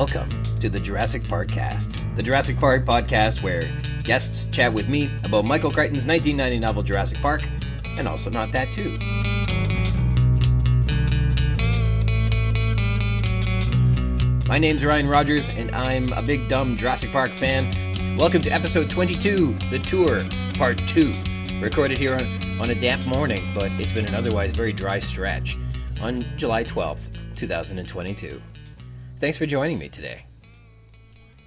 Welcome to the Jurassic Park-Cast, the Jurassic Park podcast where guests chat with me about Michael Crichton's 1990 novel Jurassic Park, and also not that too. My name's Ryan Rogers, and I'm a big dumb Jurassic Park fan. Welcome to episode 22, The Tour, Part 2. Recorded here on a damp morning, but it's been an otherwise very dry stretch, on July 12th, 2022. Thanks for joining me today.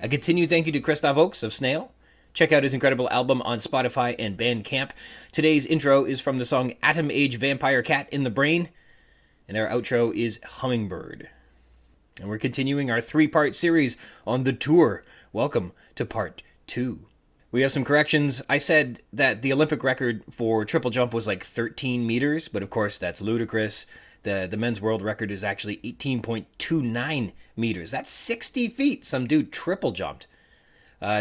A continued thank you to Christoph Oakes of Snail. Check out his incredible album on Spotify and Bandcamp. Today's intro is from the song Atom Age Vampire Cat in the Brain, and our outro is Hummingbird. And we're continuing our three-part series on The Tour. Welcome to Part 2. We have some corrections. I said that the Olympic record for triple jump was like 13 meters, but of course that's ludicrous. The men's world record is actually 18.29 meters. That's 60 feet. Some dude triple jumped.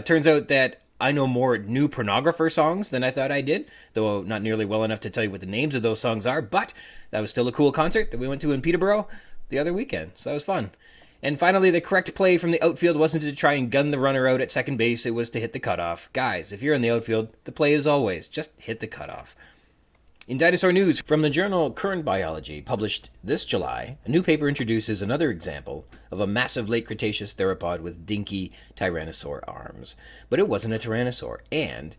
Turns out that I know more new pornographer songs than I thought I did, though not nearly well enough to tell you what the names of those songs are, but that was still a cool concert that we went to in Peterborough the other weekend, so that was fun. And finally, the correct play from the outfield wasn't to try and gun the runner out at second base, it was to hit the cutoff. Guys, if you're in the outfield, the play is always just hit the cutoff. In dinosaur news, from the journal Current Biology, published this July, a new paper introduces another example of a massive late Cretaceous theropod with dinky tyrannosaur arms. But it wasn't a tyrannosaur, and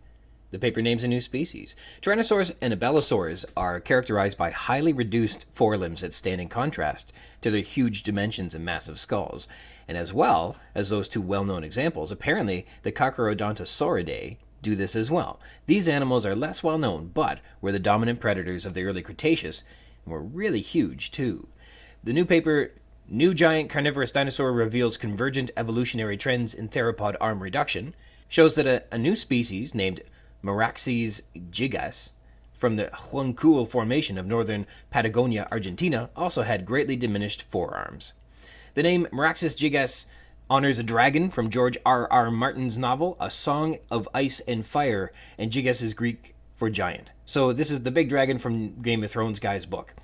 the paper names a new species. Tyrannosaurs and abelisaurs are characterized by highly reduced forelimbs that stand in contrast to their huge dimensions and massive skulls. And as well as those two well-known examples, apparently the Carcharodontosauridae do this as well. These animals are less well known, but were the dominant predators of the early Cretaceous and were really huge too. The new paper, New Giant Carnivorous Dinosaur Reveals Convergent Evolutionary Trends in Theropod Arm Reduction, shows that a new species named Meraxes gigas from the Huancuil Formation of northern Patagonia, Argentina, also had greatly diminished forearms. The name Meraxes gigas honors a dragon from George R.R. Martin's novel, A Song of Ice and Fire, and gigas is Greek for giant. So this is the big dragon from Game of Thrones guy's book.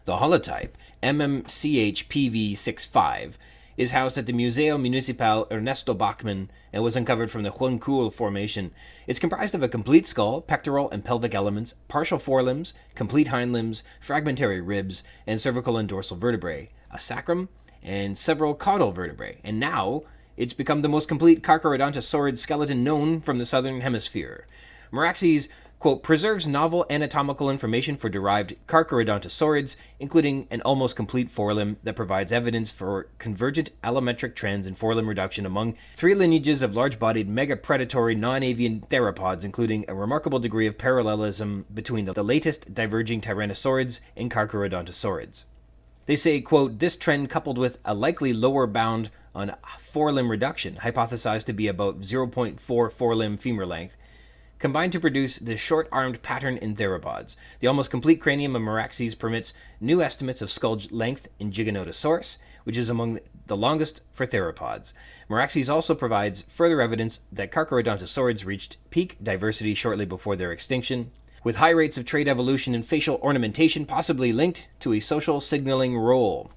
The holotype, MMCHPV65, is housed at the Museo Municipal Ernesto Bachmann and was uncovered from the Huancuil Formation. It's comprised of a complete skull, pectoral and pelvic elements, partial forelimbs, complete hind limbs, fragmentary ribs, and cervical and dorsal vertebrae, a sacrum, and several caudal vertebrae, and now it's become the most complete Carcharodontosaurid skeleton known from the southern hemisphere. Meraxes, quote, preserves novel anatomical information for derived Carcharodontosaurids, including an almost complete forelimb that provides evidence for convergent allometric trends in forelimb reduction among three lineages of large-bodied megapredatory non-avian theropods, including a remarkable degree of parallelism between the latest diverging tyrannosaurids and Carcharodontosaurids. They say, quote, this trend coupled with a likely lower bound on forelimb reduction, hypothesized to be about 0.4 forelimb femur length, combined to produce the short-armed pattern in theropods. The almost complete cranium of Meraxes permits new estimates of skull length in Giganotosaurus, which is among the longest for theropods. Meraxes also provides further evidence that Carcharodontosaurids reached peak diversity shortly before their extinction, with high rates of trait evolution and facial ornamentation possibly linked to a social signaling role.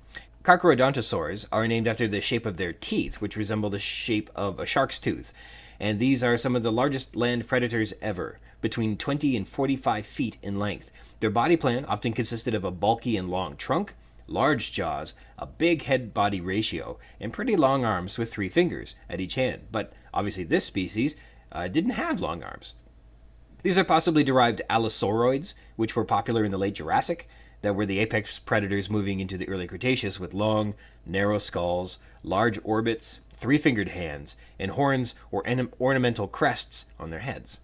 Carcharodontosaurs are named after the shape of their teeth, which resemble the shape of a shark's tooth, and these are some of the largest land predators ever, between 20 and 45 feet in length. Their body plan often consisted of a bulky and long trunk, large jaws, a big head-body ratio, and pretty long arms with 3 fingers at each hand, but obviously this species didn't have long arms. These are possibly derived allosauroids, which were popular in the late Jurassic, that were the apex predators moving into the early Cretaceous with long, narrow skulls, large orbits, 3-fingered hands, and horns or ornamental crests on their heads.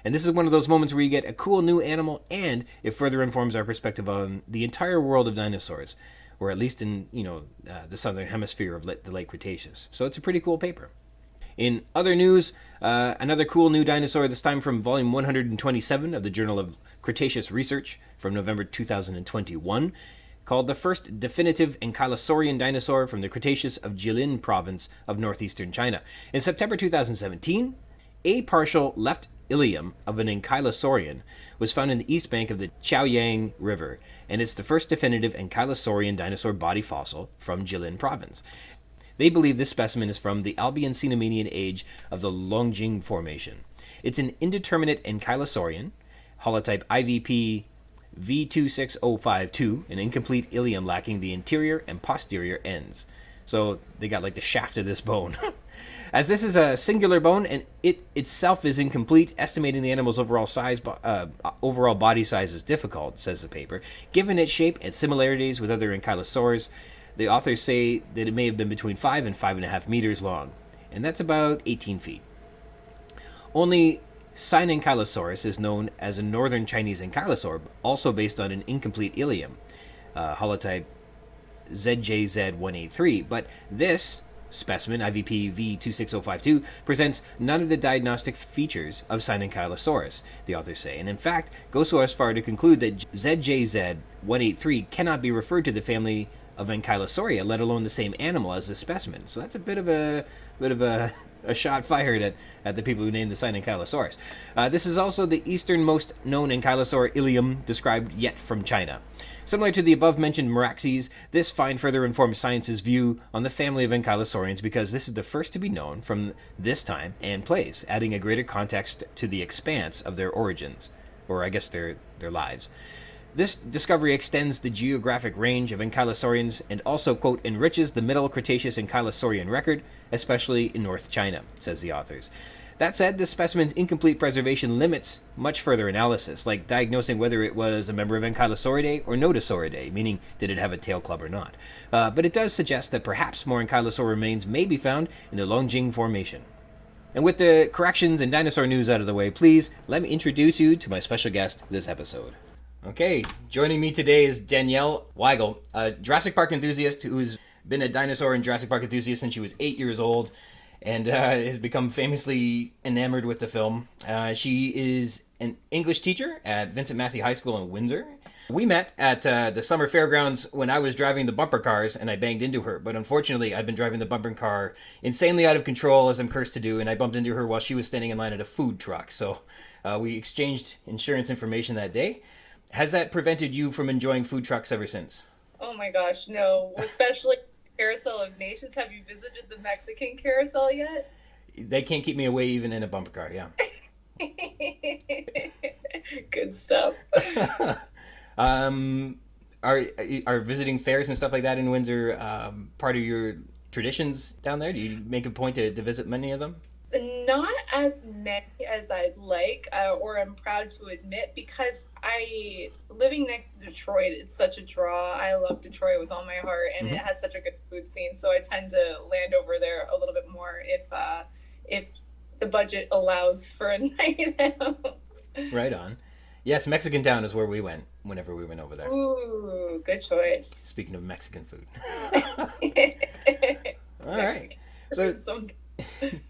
And this is one of those moments where you get a cool new animal, and it further informs our perspective on the entire world of dinosaurs, or at least in the southern hemisphere of the late Cretaceous. So it's a pretty cool paper. In other news, another cool new dinosaur, this time from volume 127 of the Journal of Cretaceous Research from November 2021, called the first definitive ankylosaurian dinosaur from the Cretaceous of Jilin province of northeastern China. In September 2017, a partial left ilium of an ankylosaurian was found in the east bank of the Chaoyang River, and it's the first definitive ankylosaurian dinosaur body fossil from Jilin province. They believe this specimen is from the Albian-Cenomanian age of the Longjing Formation. It's an indeterminate ankylosaurian, holotype IVP V26052, an incomplete ilium lacking the interior and posterior ends. So they got like the shaft of this bone. As this is a singular bone and it itself is incomplete, estimating the animal's overall body size is difficult, says the paper. Given its shape and similarities with other ankylosaurs, the authors say that it may have been between 5 and 5.5 meters long, and that's about 18 feet. Only Sinankylosaurus is known as a northern Chinese ankylosaur, also based on an incomplete ilium, holotype ZJZ183, but this specimen, IVP V26052, presents none of the diagnostic features of Sinankylosaurus, the authors say, and in fact goes so as far to conclude that ZJZ183 cannot be referred to the family of Ankylosauria, let alone the same animal as the specimen. So that's a bit of a shot fired at the people who named the Sinankylosaurus. This is also the easternmost known ankylosaur ilium described yet from China. Similar to the above-mentioned Meraxes, this find further informs science's view on the family of ankylosaurians because this is the first to be known from this time and place, adding a greater context to the expanse of their origins, or I guess their lives. This discovery extends the geographic range of ankylosaurians and also, quote, enriches the Middle Cretaceous ankylosaurian record, especially in North China, says the authors. That said, this specimen's incomplete preservation limits much further analysis, like diagnosing whether it was a member of Ankylosauridae or Nodosauridae, meaning did it have a tail club or not. But it does suggest that perhaps more ankylosaur remains may be found in the Longjing Formation. And with the corrections and dinosaur news out of the way, please let me introduce you to my special guest this episode. Okay, joining me today is Danielle Wigle, a Jurassic Park enthusiast who's been a dinosaur and Jurassic Park enthusiast since she was 8 years old, and has become famously enamored with the film. She is an English teacher at Vincent Massey High School in Windsor. We met at the summer fairgrounds when I was driving the bumper cars and I banged into her, but unfortunately I've been driving the bumper car insanely out of control, as I'm cursed to do, and I bumped into her while she was standing in line at a food truck. So we exchanged insurance information that day. Has that prevented you from enjoying food trucks ever since? Oh my gosh, no. Especially Carrousel of Nations. Have you visited the Mexican carousel yet? They can't keep me away even in a bumper car, yeah. Good stuff. Are visiting fairs and stuff like that in Windsor part of your traditions down there? Do you make a point to visit many of them? Not as many as I'd like, or I'm proud to admit, because living next to Detroit, it's such a draw. I love Detroit with all my heart, and it has such a good food scene, so I tend to land over there a little bit more if the budget allows for a night out. Right on. Yes, Mexican Town is where we went whenever we went over there. Ooh, good choice. Speaking of Mexican food. All right. So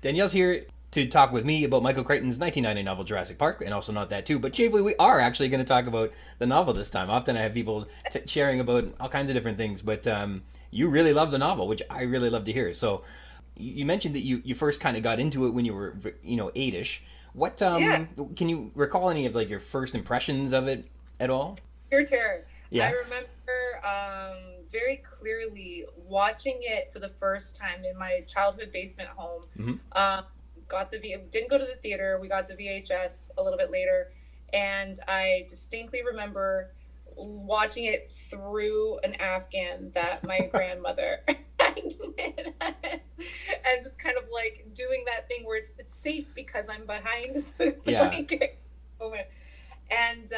Danielle's here to talk with me about Michael Crichton's 1990 novel Jurassic Park, and also not that too, but chiefly we are actually going to talk about the novel this time. Often I have people sharing about all kinds of different things, but you really love the novel, which I really love to hear. So you mentioned that you first kind of got into it when you were 8-ish. What can you recall any of like your first impressions of it at all? Pure terror. Yeah. I remember very clearly watching it for the first time in my childhood basement home. Didn't go to the theater. We got the VHS a little bit later, and I distinctly remember watching it through an Afghan that my grandmother had knit us, and just kind of like doing that thing where it's safe because I'm behind the blanket. And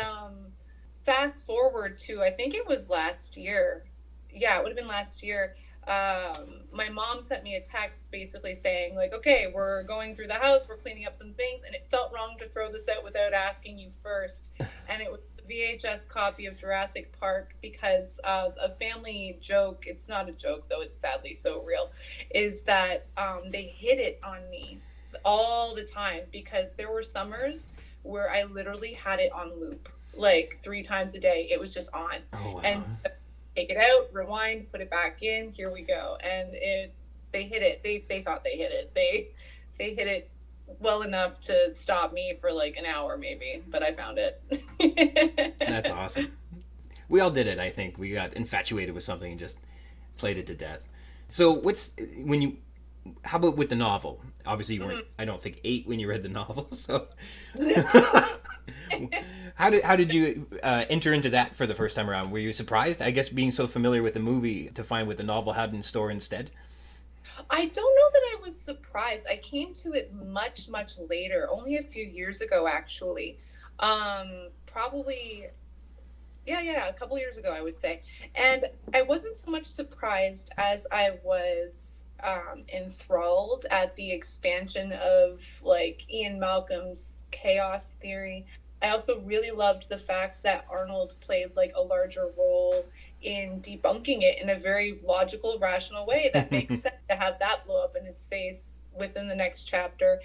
fast forward to, I think it was last year. Yeah, it would have been last year. My mom sent me a text basically saying like, okay, we're going through the house, we're cleaning up some things, and it felt wrong to throw this out without asking you first. And it was the VHS copy of Jurassic Park, because a family joke, it's not a joke though, it's sadly so real, is that they hid it on me all the time, because there were summers where I literally had it on loop, like 3 times a day. It was just on. Oh, wow. And so, take it out, rewind, put it back in, here we go. And they hit it. They thought they hit it. They hit it well enough to stop me for like an hour maybe, but I found it. That's awesome. We all did it, I think. We got infatuated with something and just played it to death. So how about with the novel? Obviously you weren't, I don't think, 8 when you read the novel, so how did you enter into that for the first time around? Were you surprised, I guess, being so familiar with the movie, to find what the novel had in store instead? I don't know that I was surprised. I came to it much, much later, only a few years ago, actually. Probably, yeah, a couple years ago, I would say. And I wasn't so much surprised as I was enthralled at the expansion of like Ian Malcolm's chaos theory. I also really loved the fact that Arnold played like a larger role in debunking it in a very logical, rational way that makes sense to have that blow up in his face within the next chapter.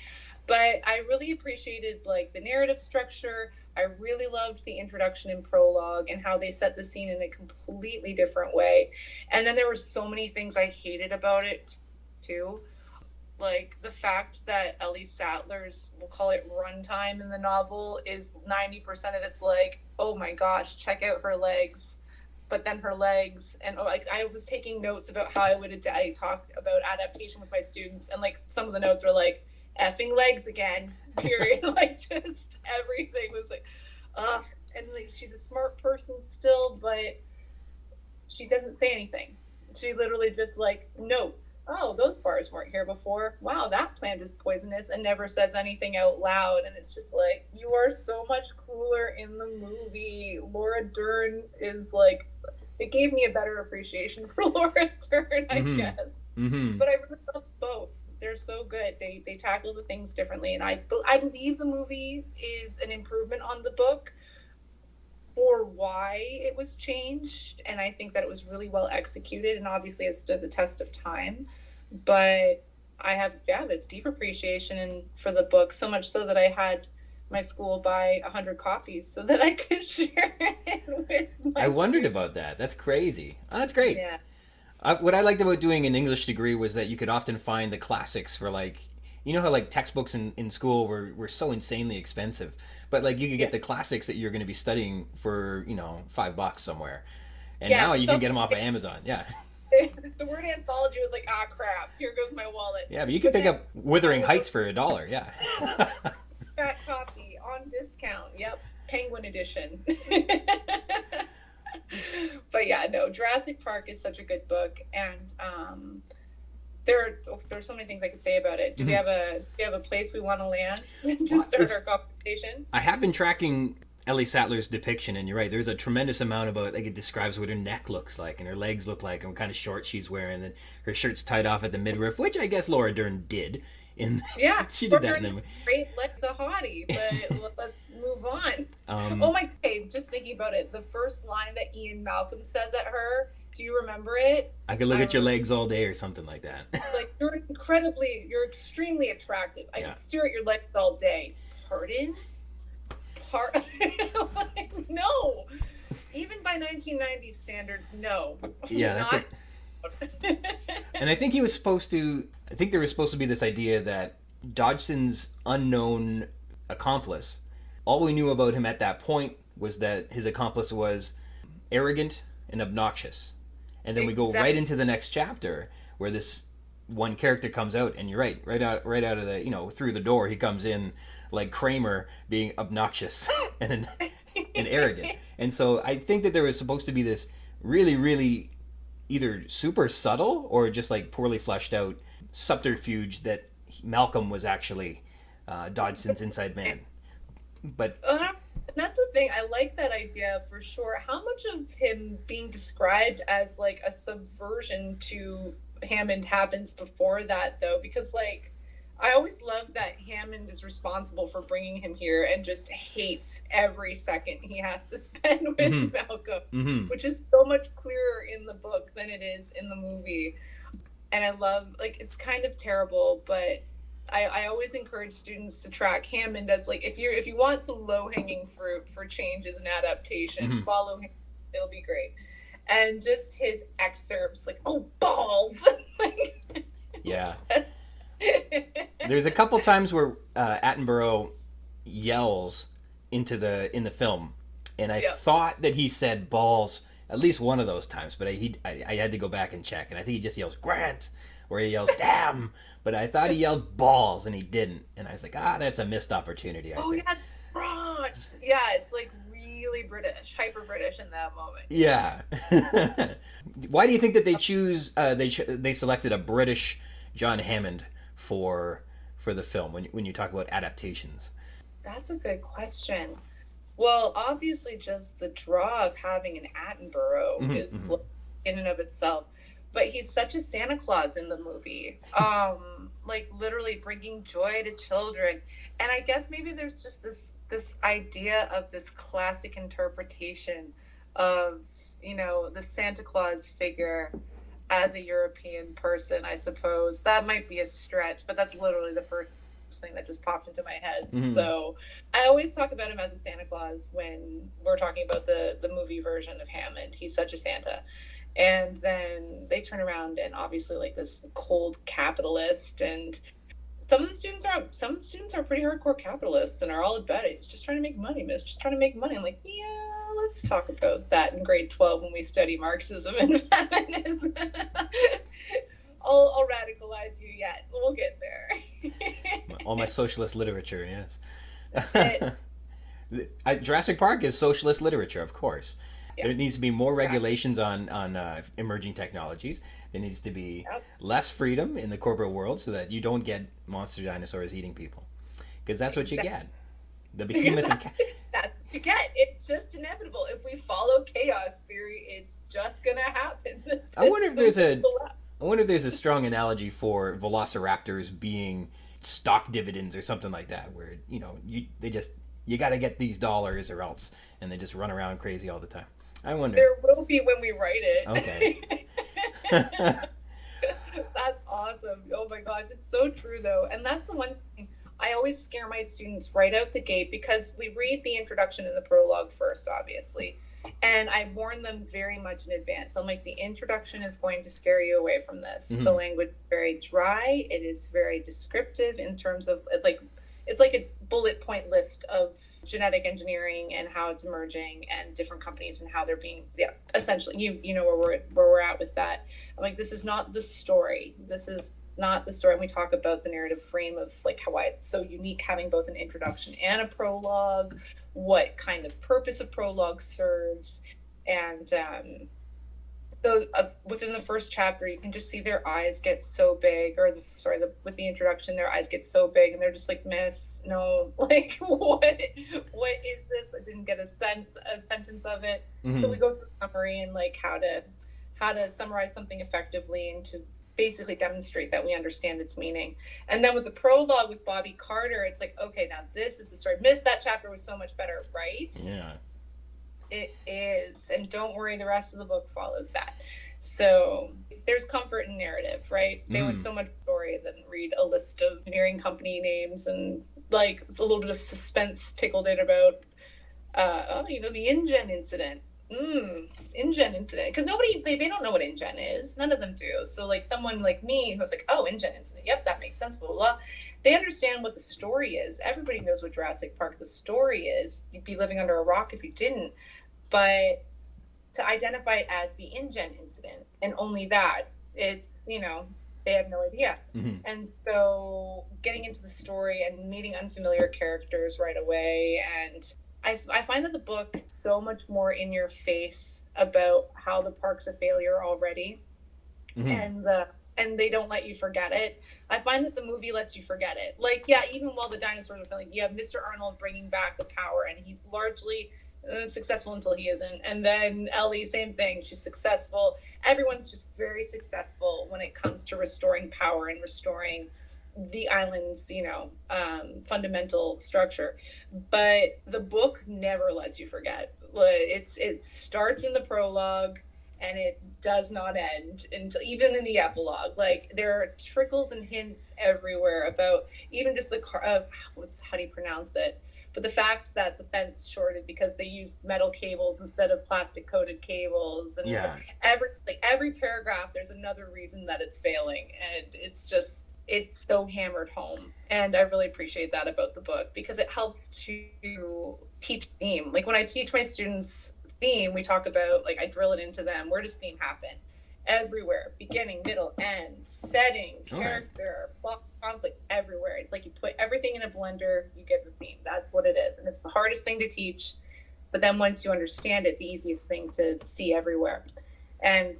But I really appreciated like the narrative structure. I really loved the introduction and prologue and how they set the scene in a completely different way. And then there were so many things I hated about it too. Like the fact that Ellie Sattlers, we'll call it runtime in the novel, is 90% of it's like, oh my gosh, check out her legs. But then her legs, and like I was taking notes about how I would talk about adaptation with my students, and like some of the notes were like effing legs again, period. Like just everything was like, ugh. And like she's a smart person still, but she doesn't say anything. She literally just like notes, oh, those bars weren't here before. Wow, that plant is poisonous, and never says anything out loud. And it's just like, you are so much cooler in the movie. Laura Dern is like, it gave me a better appreciation for Laura Dern, I guess. But I really love both. They're so good. They tackle the things differently. And I believe the movie is an improvement on the book for why it was changed, and I think that it was really well executed, and obviously it stood the test of time. But I have a deep appreciation for the book, so much so that I had my school buy 100 copies so that I could share it with my I wondered students. about that. That's crazy. Oh, that's great. Yeah. What I liked about doing an English degree was that you could often find the classics for like, you know how like textbooks in school were so insanely expensive, but like you could get the classics that you're going to be studying for, $5 somewhere, and now you can get them off of Amazon. Yeah. The word anthology was like, ah, crap, here goes my wallet. Yeah, but you can pick up Wuthering Heights for $1. Yeah. Fat copy on discount. Yep. Penguin edition. But yeah, no, Jurassic Park is such a good book, and there's so many things I could say about it. Do we have a place we want to land to start our conversation? I have been tracking Ellie Sattler's depiction, and you're right. There's a tremendous amount about, like, it describes what her neck looks like and her legs look like and what kind of shorts she's wearing, and her shirt's tied off at the midriff, which I guess Laura Dern did. She did that in the great Lex a hottie, but let's move on. Oh my god, just thinking about it, the first line that Ian Malcolm says at her, do you remember it? I could look at your legs all day, or something like that. Like, you're extremely attractive. I could stare at your legs all day. Pardon? Like, no. Even by 1990s standards, no. Yeah, that's it. And I think there was supposed to be this idea that Dodgson's unknown accomplice, all we knew about him at that point was that his accomplice was arrogant and obnoxious. And then we go right into the next chapter where this one character comes out, and you're right out of the, through the door, he comes in like Kramer, being obnoxious and arrogant. And so I think that there was supposed to be this really, really either super subtle or just like poorly fleshed out subterfuge that Malcolm was actually Dodgson's inside man. But that's the thing. I like that idea for sure. How much of him being described as like a subversion to Hammond happens before that, though? Because like, I always love that Hammond is responsible for bringing him here and just hates every second he has to spend with Malcolm, which is so much clearer in the book than it is in the movie. And I love, like, it's kind of terrible, but I always encourage students to track Hammond as, like, if you want some low-hanging fruit for changes and adaptation, follow him. It'll be great. And just his excerpts, like, oh, balls! Like, yeah. There's a couple times where Attenborough yells in the film, and I thought that he said balls at least one of those times, but I had to go back and check, and I think he just yells Grant, or he yells damn, but I thought he yelled balls, and he didn't, and I was like, that's a missed opportunity. I think. Yeah, it's Grant. Yeah, it's like really British, hyper British in that moment. Yeah. Why do you think that they choose? They selected a British John Hammond for the film when you talk about adaptations? That's a good question. Well, obviously, just the draw of having an Attenborough is like, in and of itself. But he's such a Santa Claus in the movie, like literally bringing joy to children. And I guess maybe there's just this idea of this classic interpretation of, you know, the Santa Claus figure as a European person, I suppose. That might be a stretch, but that's literally the first thing that just popped into my head. So I always talk about him as a Santa Claus when we're talking about the movie version of Hammond. He's such a Santa. And then they turn around and obviously like this cold capitalist, and some of the students are pretty hardcore capitalists and are all about it. He's just trying to make money, miss, just trying to make money. I'm like, yeah, let's talk about that in grade 12 when we study Marxism and feminism. I'll radicalize you yet. We'll get there. All my socialist literature, yes. That's it. Jurassic Park is socialist literature, of course. Yeah. There needs to be more regulations on emerging technologies. There needs to be less freedom in the corporate world so that you don't get monster dinosaurs eating people. Because that's what you get. The behemoth of... That's what you get. It's just inevitable. If we follow chaos theory, it's just going to happen. I wonder if there's a strong analogy for velociraptors being stock dividends or something like that, where, you know, you got to get these dollars or else, and they just run around crazy all the time. I wonder. There will be when we write it. Okay. That's awesome. Oh my gosh, it's so true though. And that's the one thing I always scare my students right out the gate, because we read the introduction and the prologue first, obviously. And I warn them very much in advance. I'm like, the introduction is going to scare you away from this. The language is very dry. It is very descriptive in terms of, it's like a bullet point list of genetic engineering and how it's emerging and different companies and how they're being, essentially, you know where we're at with that. I'm like, this is not the story. This is not the story. And we talk about the narrative frame of like why it's so unique having both an introduction and a prologue, what kind of purpose a prologue serves. And so within the first chapter, you can just see their eyes get so big, or with the introduction, their eyes get so big, and they're just like, Miss, no, like, what is this? I didn't get a sentence of it. So we go through a summary and like how to summarize something effectively and to basically demonstrate that we understand its meaning. And then with the prologue with Bobbie Carter, it's like, okay, now this is the story. Miss, that chapter was so much better, right? Yeah. It is. And don't worry, the rest of the book follows that. So there's comfort in narrative, right? They want so much story than read a list of engineering company names and like a little bit of suspense tickled in about, the InGen Incident. InGen Incident. Because they don't know what InGen is. None of them do. So like someone like me who's like, oh, InGen Incident. Yep, that makes sense, blah, blah, blah. They understand what the story is. Everybody knows what Jurassic Park, the story is. You'd be living under a rock if you didn't. But to identify it as the InGen Incident, and only that, it's, they have no idea. And so getting into the story and meeting unfamiliar characters right away, and I find that the book is so much more in your face about how the park's a failure already, and they don't let you forget it. I find that the movie lets you forget it. Like, yeah, even while the dinosaurs are failing, you have Mr. Arnold bringing back the power, and he's largely successful until he isn't. And then Ellie, same thing. She's successful. Everyone's just very successful when it comes to restoring power and restoring the island's, fundamental structure. But the book never lets you forget. It starts in the prologue and it does not end until even in the epilogue. Like, there are trickles and hints everywhere about even just how do you pronounce it? But the fact that the fence shorted because they used metal cables instead of plastic coated cables, and every paragraph there's another reason that it's failing, and it's so hammered home. And I really appreciate that about the book, because it helps to teach theme. Like when I teach my students theme, we talk about, like, I drill it into them. Where does theme happen? Everywhere. Beginning, middle, end, setting, character, plot, conflict, everywhere. It's like you put everything in a blender, you get the theme. That's what it is. And it's the hardest thing to teach. But then once you understand it, the easiest thing to see everywhere. And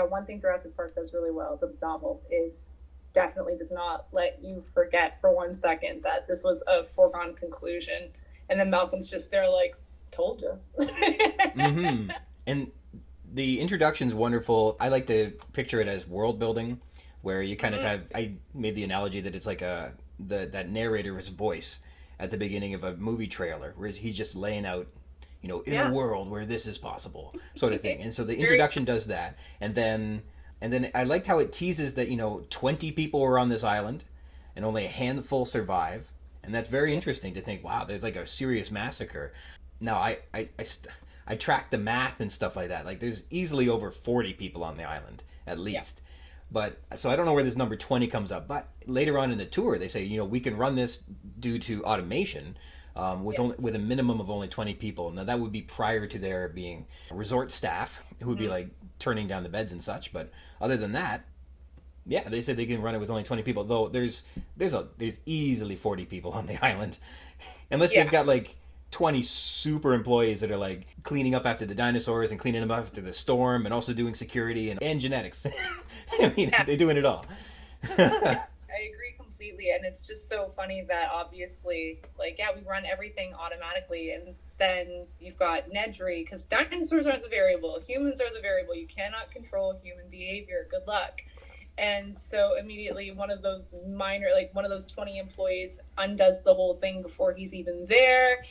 one thing Jurassic Park does really well, the novel, is definitely does not let you forget for 1 second that this was a foregone conclusion. And then Malcolm's just there like, told you. Mm-hmm. And the introduction's wonderful. I like to picture it as world building, where you kind of have, I made the analogy that it's like that narrator's voice at the beginning of a movie trailer, where he's just laying out, in a world where this is possible, sort of thing. And so the introduction does that. And then I liked how it teases that, 20 people were on this island and only a handful survive. And that's very interesting to think, wow, there's like a serious massacre. Now, I tracked the math and stuff like that. Like, there's easily over 40 people on the island, at least. Yeah. But, so I don't know where this number 20 comes up. But later on in the tour, they say, we can run this due to automation with a minimum of only 20 people. Now, that would be prior to there being resort staff who would be, like, turning down the beds and such. But other than that, yeah, they said they can run it with only 20 people. Though there's easily 40 people on the island. Unless you've got, like, 20 super employees that are like cleaning up after the dinosaurs and cleaning up after the storm and also doing security and genetics. I mean, they're doing it all. I agree completely. And it's just so funny that obviously, like, we run everything automatically. And then you've got Nedry, because dinosaurs aren't the variable. Humans are the variable. You cannot control human behavior. Good luck. And so immediately one of those 20 employees undoes the whole thing before he's even there.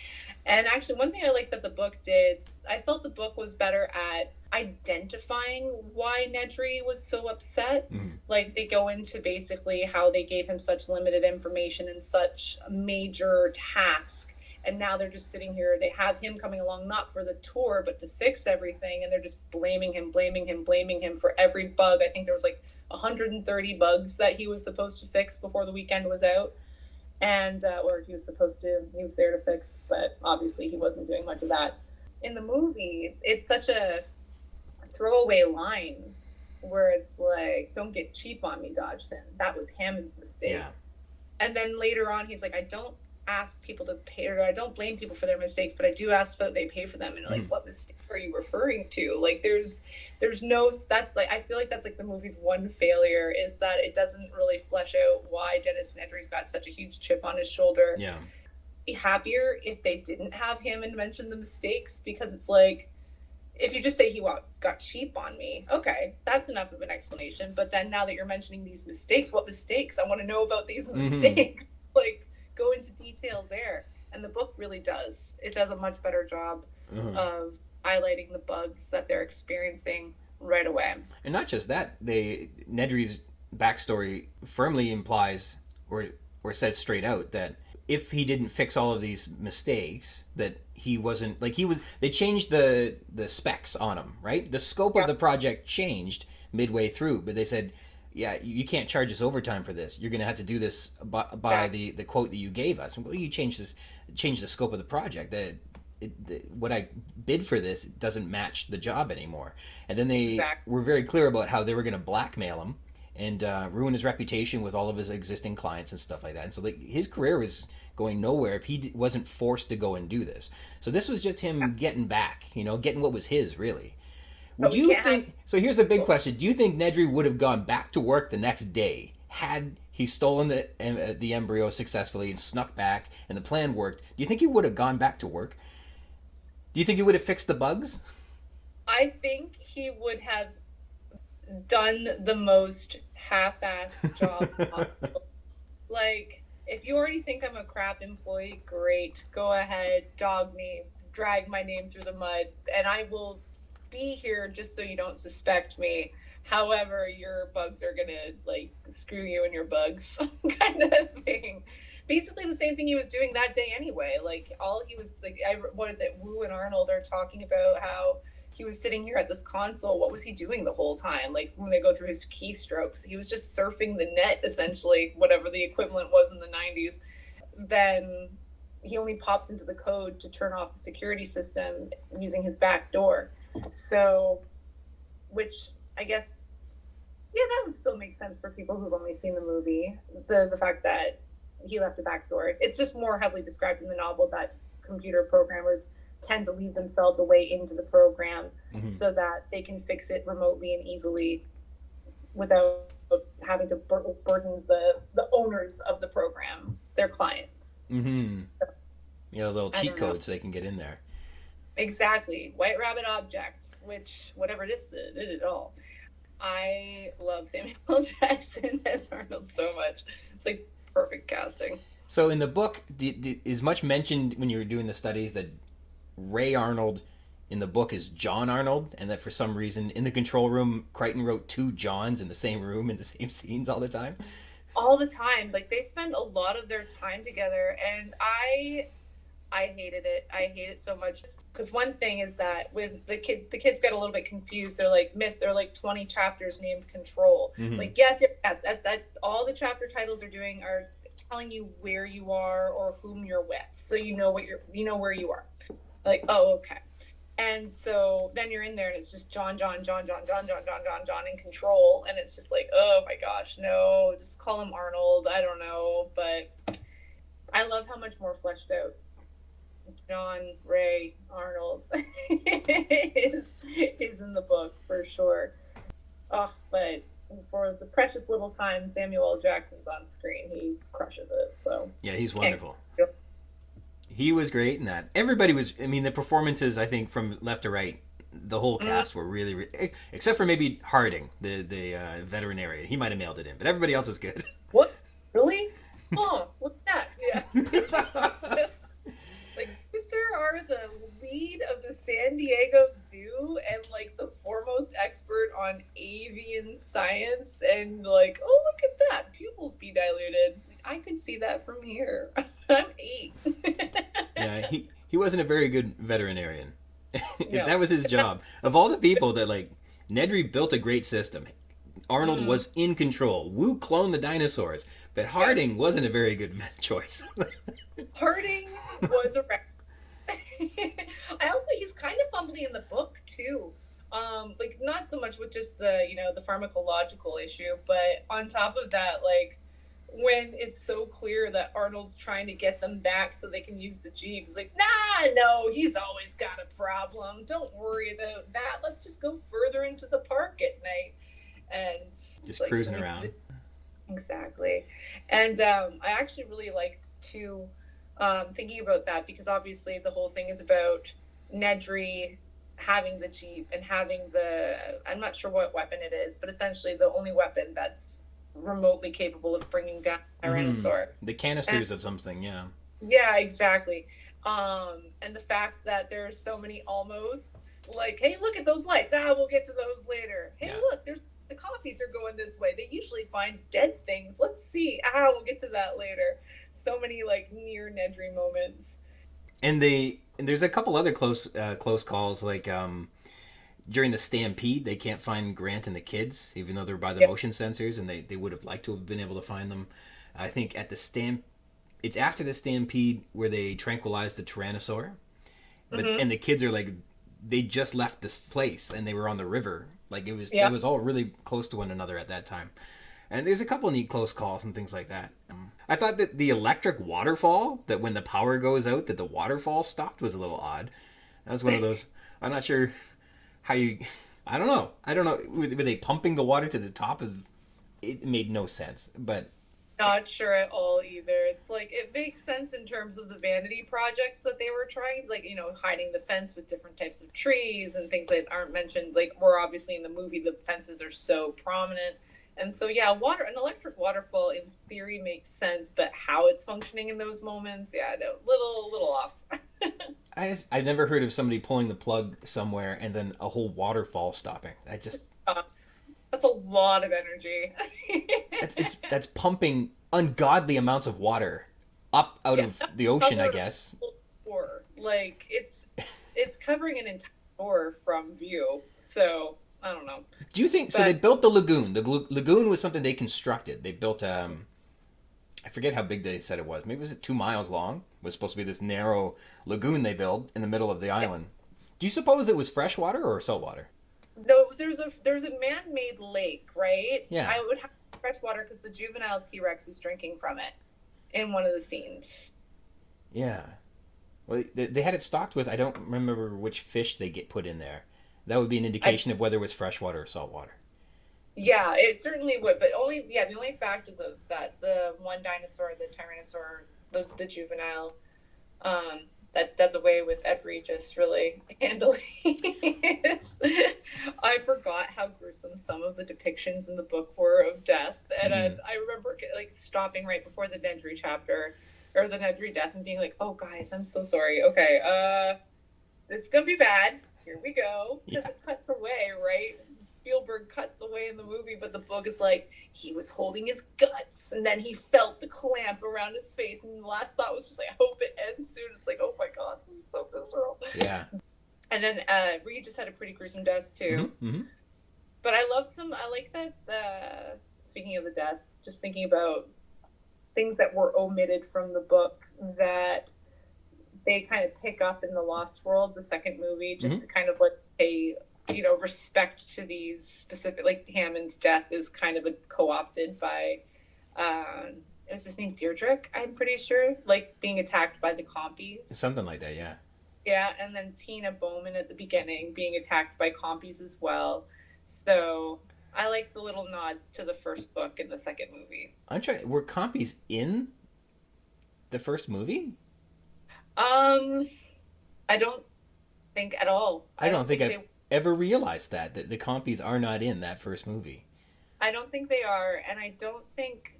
And actually, one thing I like that the book did, I felt the book was better at identifying why Nedry was so upset. Mm-hmm. Like, they go into basically how they gave him such limited information and such a major task. And now they're just sitting here. They have him coming along, not for the tour, but to fix everything. And they're just blaming him for every bug. I think there was like 130 bugs that he was supposed to fix before the weekend was out. And, or he was there to fix, but obviously he wasn't doing much of that. In the movie, it's such a throwaway line where it's like, don't get cheap on me, Dodgson. That was Hammond's mistake. Yeah. And then later on, he's like, I don't ask people to pay, or I don't blame people for their mistakes, but I do ask that they pay for them. And like, what mistake are you referring to? Like, there's no, that's like, I feel like that's like the movie's one failure, is that it doesn't really flesh out why Dennis Nedry's got such a huge chip on his shoulder. Yeah. Be happier if they didn't have him and mention the mistakes, because it's like, if you just say he got cheap on me, okay, that's enough of an explanation. But then now that you're mentioning these mistakes, what mistakes? I want to know about these mistakes. Like, go into detail there. And the book really does. It does a much better job of highlighting the bugs that they're experiencing right away. And not just that, Nedry's backstory firmly implies or says straight out that if he didn't fix all of these mistakes, that he wasn't, like, they changed the specs on him, right? The scope of the project changed midway through, but they said, yeah, you can't charge us overtime for this. You're going to have to do this by the quote that you gave us. Well, you change the scope of the project. What I bid for this doesn't match the job anymore. And then they were very clear about how they were going to blackmail him and ruin his reputation with all of his existing clients and stuff like that. And so his career was going nowhere if he wasn't forced to go and do this. So this was just him getting back, getting what was his, really. Would you think, so here's the big question, do you think Nedry would have gone back to work the next day had he stolen the embryo successfully and snuck back and the plan worked? Do you think he would have gone back to work? Do you think he would have fixed the bugs? I think he would have done the most half-assed job possible. Like, if you already think I'm a crap employee, great. Go ahead, dog me, drag my name through the mud, and I will be here just so you don't suspect me. However, your bugs are gonna, like, screw you and your bugs kind of thing. Basically the same thing he was doing that day anyway. Like, all he was, like, Wu and Arnold are talking about how he was sitting here at this console. What was he doing the whole time? Like, when they go through his keystrokes, he was just surfing the net, essentially, whatever the equivalent was in the 90s. Then he only pops into the code to turn off the security system using his back door. So, which I guess, yeah, that would still make sense for people who've only seen the movie. The fact that he left a back door. It's just more heavily described in the novel that computer programmers tend to leave themselves a way into the program so that they can fix it remotely and easily without having to burden the owners of the program, their clients. So, Little cheat codes so they can get in there. Exactly. White Rabbit object, which, whatever it is, did it all. I love Samuel L. Jackson as Arnold so much. It's like perfect casting. So in the book, is much mentioned when you were doing the studies that Ray Arnold in the book is John Arnold, and that for some reason in the control room, Crichton wrote 2 Johns in the same room in the same scenes all the time? All the time. Like, they spend a lot of their time together, and I hated it. I hate it so much. Because one thing is that when the kids got a little bit confused. They're like, Miss, there are like 20 chapters named Control. Like, yes. That all the chapter titles are doing are telling you where you are or whom you're with, so you know where you are. Like, oh, okay. And so then you're in there and it's just John in Control, and it's just like, oh my gosh, no, just call him Arnold. I don't know, but I love how much more fleshed out John Ray Arnold is in the book for sure. Oh, but for the precious little time Samuel L. Jackson's on screen, he crushes it. So yeah, he's wonderful. He was great in that. Everybody was. I mean, the performances, I think, from left to right, the whole cast were really, except for maybe Harding, the veterinarian. He might have mailed it in, but everybody else is good. What? Really? Oh, what's that? Yeah. Like, Windsor are the lead of the San Diego Zoo and like the foremost expert on avian science, and like, oh, look at that, pupils be diluted. I could see that from here. I'm 8. Yeah, he wasn't a very good veterinarian. No. That was his job. Of all the people that, like, Nedry built a great system. Arnold was in control. Wu cloned the dinosaurs, but Harding wasn't a very good choice. Harding was a wreck. He's kind of fumbly in the book too. Like, not so much with just the pharmacological issue, but on top of that, like, when it's so clear that Arnold's trying to get them back so they can use the Jeep, he's like, nah, no, he's always got a problem. Don't worry about that. Let's just go further into the park at night. And just like, cruising around. Exactly. And I actually really liked to thinking about that, because obviously the whole thing is about Nedry having the Jeep and having I'm not sure what weapon it is, but essentially the only weapon that's remotely capable of bringing down Tyrannosaur. The canisters of something, yeah. Yeah, exactly. And the fact that there's so many almosts, like, hey, look at those lights. We'll get to those later. Hey, look, the copies are going this way. They usually find dead things. Let's see. We'll get to that later. So many, like, near Nedry moments. And there's a couple other close calls, like during the stampede, they can't find Grant and the kids, even though they're by the motion sensors, and they would have liked to have been able to find them. I think at it's after the stampede where they tranquilize the Tyrannosaur, but and the kids are like, they just left this place and they were on the river. Like, it was all really close to one another at that time. And there's a couple neat close calls and things like that. I thought that the electric waterfall, that when the power goes out, that the waterfall stopped, was a little odd. That was one of those. I'm not sure how you. I don't know. Were they pumping the water to the top of? It made no sense, but. Not sure at all either. It's like, it makes sense in terms of the vanity projects that they were trying, like, hiding the fence with different types of trees and things that aren't mentioned. Like, or obviously in the movie, the fences are so prominent. And so, yeah, an electric waterfall in theory makes sense, but how it's functioning in those moments, little off. I've never heard of somebody pulling the plug somewhere and then a whole waterfall stopping. That's a lot of energy. That's pumping ungodly amounts of water up out of the ocean, I guess. Like, it's covering an entire shore from view, so I don't know. Do you think so? They built the lagoon. The lagoon was something they constructed. They built I forget how big they said it was. Maybe was it 2 miles long? It was supposed to be this narrow lagoon they built in the middle of the island. Do you suppose it was freshwater or saltwater? No, there's a man-made lake, right? Yeah. I would have fresh water because the juvenile T-Rex is drinking from it in one of the scenes. Yeah. Well, they had it stocked with, I don't remember which fish they get put in there. That would be an indication of whether it was freshwater or saltwater. Yeah, it certainly would, but the only fact of that the one dinosaur, the Tyrannosaur, the juvenile, that does away with Edry just really handling is, I forgot how gruesome some of the depictions in the book were of death, and I remember like stopping right before the Nedry chapter or the Nedry death and being like, "Oh guys, I'm so sorry. Okay, this is gonna be bad. Here we go," because it cuts away, right? Spielberg cuts away in the movie, but the book is like, he was holding his guts and then he felt the clamp around his face, and the last thought was just like, I hope it ends soon. It's like, oh my god, this is so visceral. Yeah. And then Reed just had a pretty gruesome death too. But I like that, speaking of the deaths, just thinking about things that were omitted from the book that they kind of pick up in the Lost World, the second movie, just to kind of like pay respect to these specific, like Hammond's death is kind of co-opted by, is his name Deirdre? I'm pretty sure, like being attacked by the compies. Something like that, yeah. Yeah, and then Tina Bowman at the beginning being attacked by compies as well. So I like the little nods to the first book and the second movie. Were compies in the first movie? I don't think at all. I don't think I've ever realized that the compies are not in that first movie. I don't think they are, and I don't think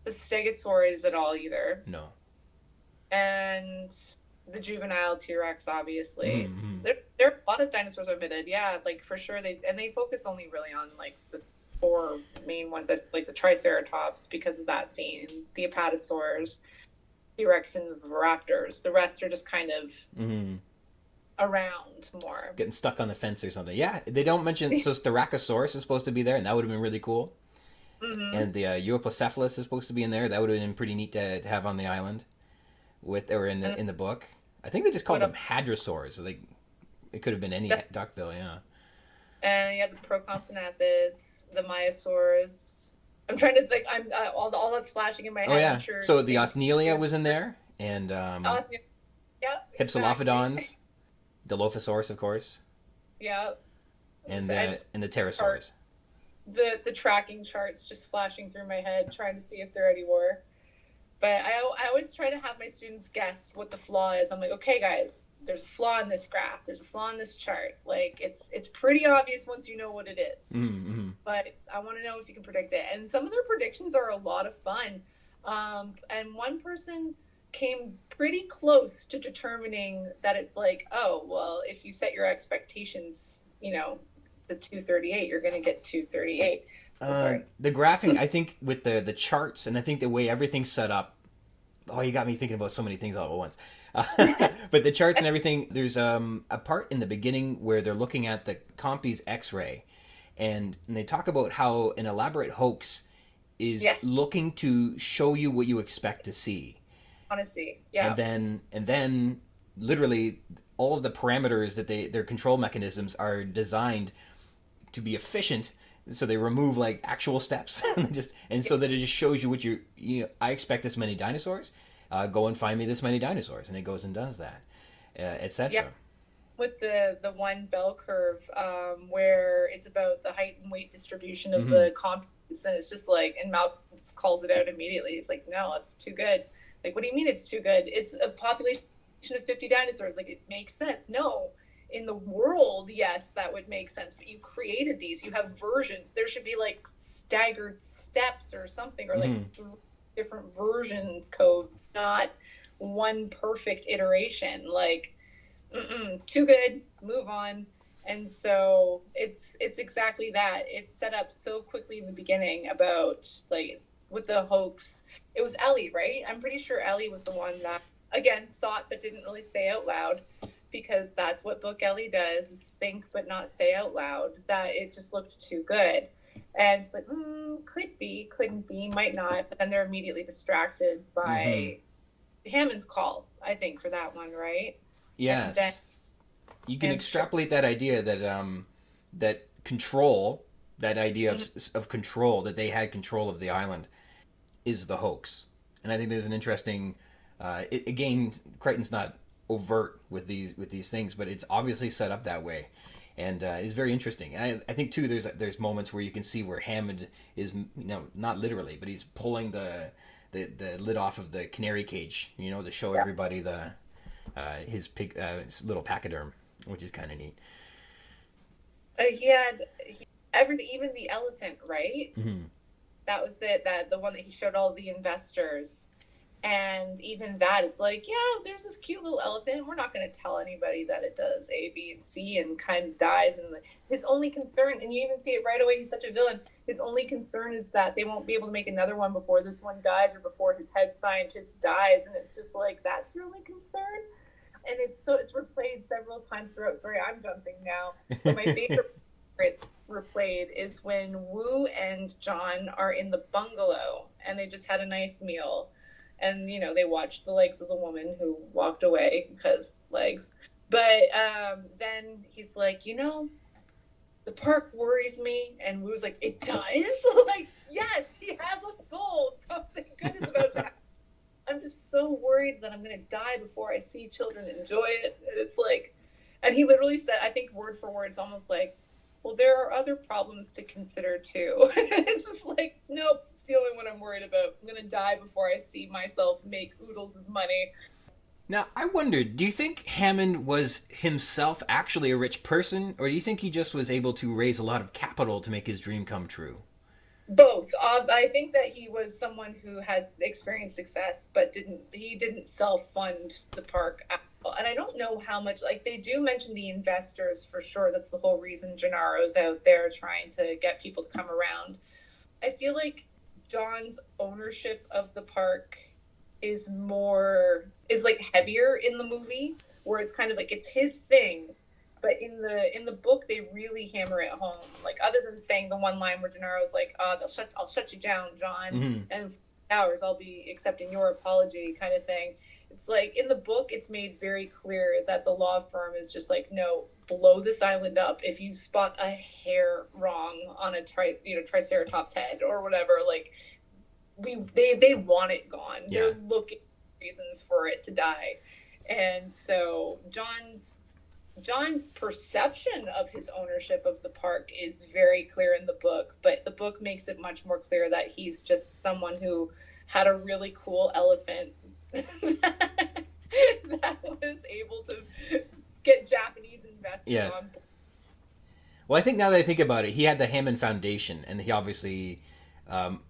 the Stegosaur is at all either. No. And the juvenile T-Rex, obviously. There are a lot of dinosaurs omitted, yeah, like for sure. They focus only really on like the 4 main ones, like the Triceratops because of that scene, the Apatosaurs, T-Rex, and the Raptors. The rest are just kind of around more. Getting stuck on the fence or something. Yeah, they don't mention, so Styracosaurus is supposed to be there, and that would have been really cool. And the Euoplocephalus is supposed to be in there. That would have been pretty neat to have on the island, in the book. I think they just called them hadrosaurs. Like, it could have been any duckbill, yeah. And you have the Procompsognathids, the maiasaurs. I'm trying to think. I'm all that's flashing in my head. Oh yeah. I'm sure So the Othnielia was in there, and yeah, Hypsilophodons, exactly. Dilophosaurus, of course. Yeah. And the pterosaurs. The tracking charts just flashing through my head, trying to see if there are any more. But I always try to have my students guess what the flaw is. I'm like, okay, guys, there's a flaw in this graph. There's a flaw in this chart. Like, it's pretty obvious once you know what it is. But I want to know if you can predict it. And some of their predictions are a lot of fun. And one person came pretty close to determining that it's like, oh, well, if you set your expectations, to 238, you're going to get 238. The graphing, I think, with the charts, and I think the way everything's set up, you got me thinking about so many things all at once. But the charts and everything, there's a part in the beginning where they're looking at the Compy's X-ray, and they talk about how an elaborate hoax is looking to show you what you expect to see. Honestly, yeah. And then literally all of the parameters that their control mechanisms are designed to be efficient. So they remove like actual steps and so that it just shows you what I expect this many dinosaurs. Go and find me this many dinosaurs, and it goes and does that, etc. Yeah. With the one bell curve, where it's about the height and weight distribution of the components, and it's just like, and Malcolm calls it out immediately. He's like, no, it's too good. Like, what do you mean it's too good? It's a population of 50 dinosaurs. Like, it makes sense. No. In the world, yes, that would make sense, but you created these. You have versions. There should be like staggered steps or something, or like 3 different version codes, not one perfect iteration. Like, too good, move on. And so it's exactly that. It's set up so quickly in the beginning about, like, with the hoax. It was Ellie, right? I'm pretty sure Ellie was the one that, again, thought but didn't really say out loud. Because that's what Book Ellie does, is think but not say out loud, that it just looked too good. And it's like, could be, couldn't be, might not. But then they're immediately distracted by Hammond's call, I think, for that one, right? And then Yes. You can extrapolate that idea that that control, that idea of control, that they had control of the island, is the hoax. And I think there's an interesting, again, Crichton's not overt with these things, but it's obviously set up that way, and it's very interesting. I think too there's moments where you can see where Hammond is, not literally, but he's pulling the lid off of the canary cage, to show everybody the his his little pachyderm, which is kind of neat. He had everything, even the elephant, right? Mm-hmm. That was the one that he showed all the investors. And even that, it's like, yeah, there's this cute little elephant. We're not going to tell anybody that it does A, B, and C and kind of dies. And his only concern, and you even see it right away, he's such a villain. His only concern is that they won't be able to make another one before this one dies or before his head scientist dies. And it's just like, that's your only concern. And it's replayed several times throughout. Sorry, I'm jumping now. But my favorite it's replayed is when Wu and John are in the bungalow and they just had a nice meal. And, they watched the legs of the woman who walked away because legs. But then he's like, the park worries me. And Wu's like, it does? Like, yes, he has a soul. Something good is about to happen. I'm just so worried that I'm going to die before I see children enjoy it. And it's like, and he literally said, I think word for word, it's almost like, well, there are other problems to consider too. It's just like, nope. The only one I'm worried about. I'm gonna die before I see myself make oodles of money. Now, I wondered, do you think Hammond was himself actually a rich person, or do you think he just was able to raise a lot of capital to make his dream come true? Both. I think that he was someone who had experienced success, but didn't self-fund the park at all. And I don't know how much, like, they do mention the investors for sure. That's the whole reason Gennaro's out there trying to get people to come around. I feel like John's ownership of the park is like heavier in the movie, where it's kind of like it's his thing, but in the book they really hammer it home. Like, other than saying the one line where Gennaro's like, I'll shut you down, John, and in 4 hours I'll be accepting your apology, kind of thing. It's like in the book it's made very clear that the law firm is just like, no, blow this island up if you spot a hair wrong on a triceratops head or whatever. Like, they want it gone. Yeah. They're looking for reasons for it to die. And so John's perception of his ownership of the park is very clear in the book, but the book makes it much more clear that he's just someone who had a really cool elephant that was able to get Japanese investors on board. Well, I think now that I think about it, he had the Hammond Foundation, and he obviously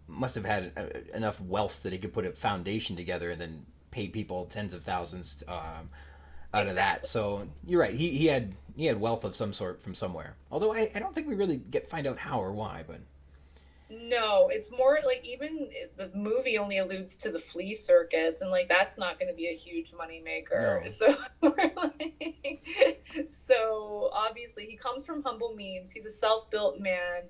must have had enough wealth that he could put a foundation together and then pay people tens of thousands out of that. So you're right. He had wealth of some sort from somewhere. Although I don't think we really find out how or why, but. No, it's more like even the movie only alludes to the flea circus, and like that's not going to be a huge moneymaker. No. So so obviously he comes from humble means. He's a self-built man,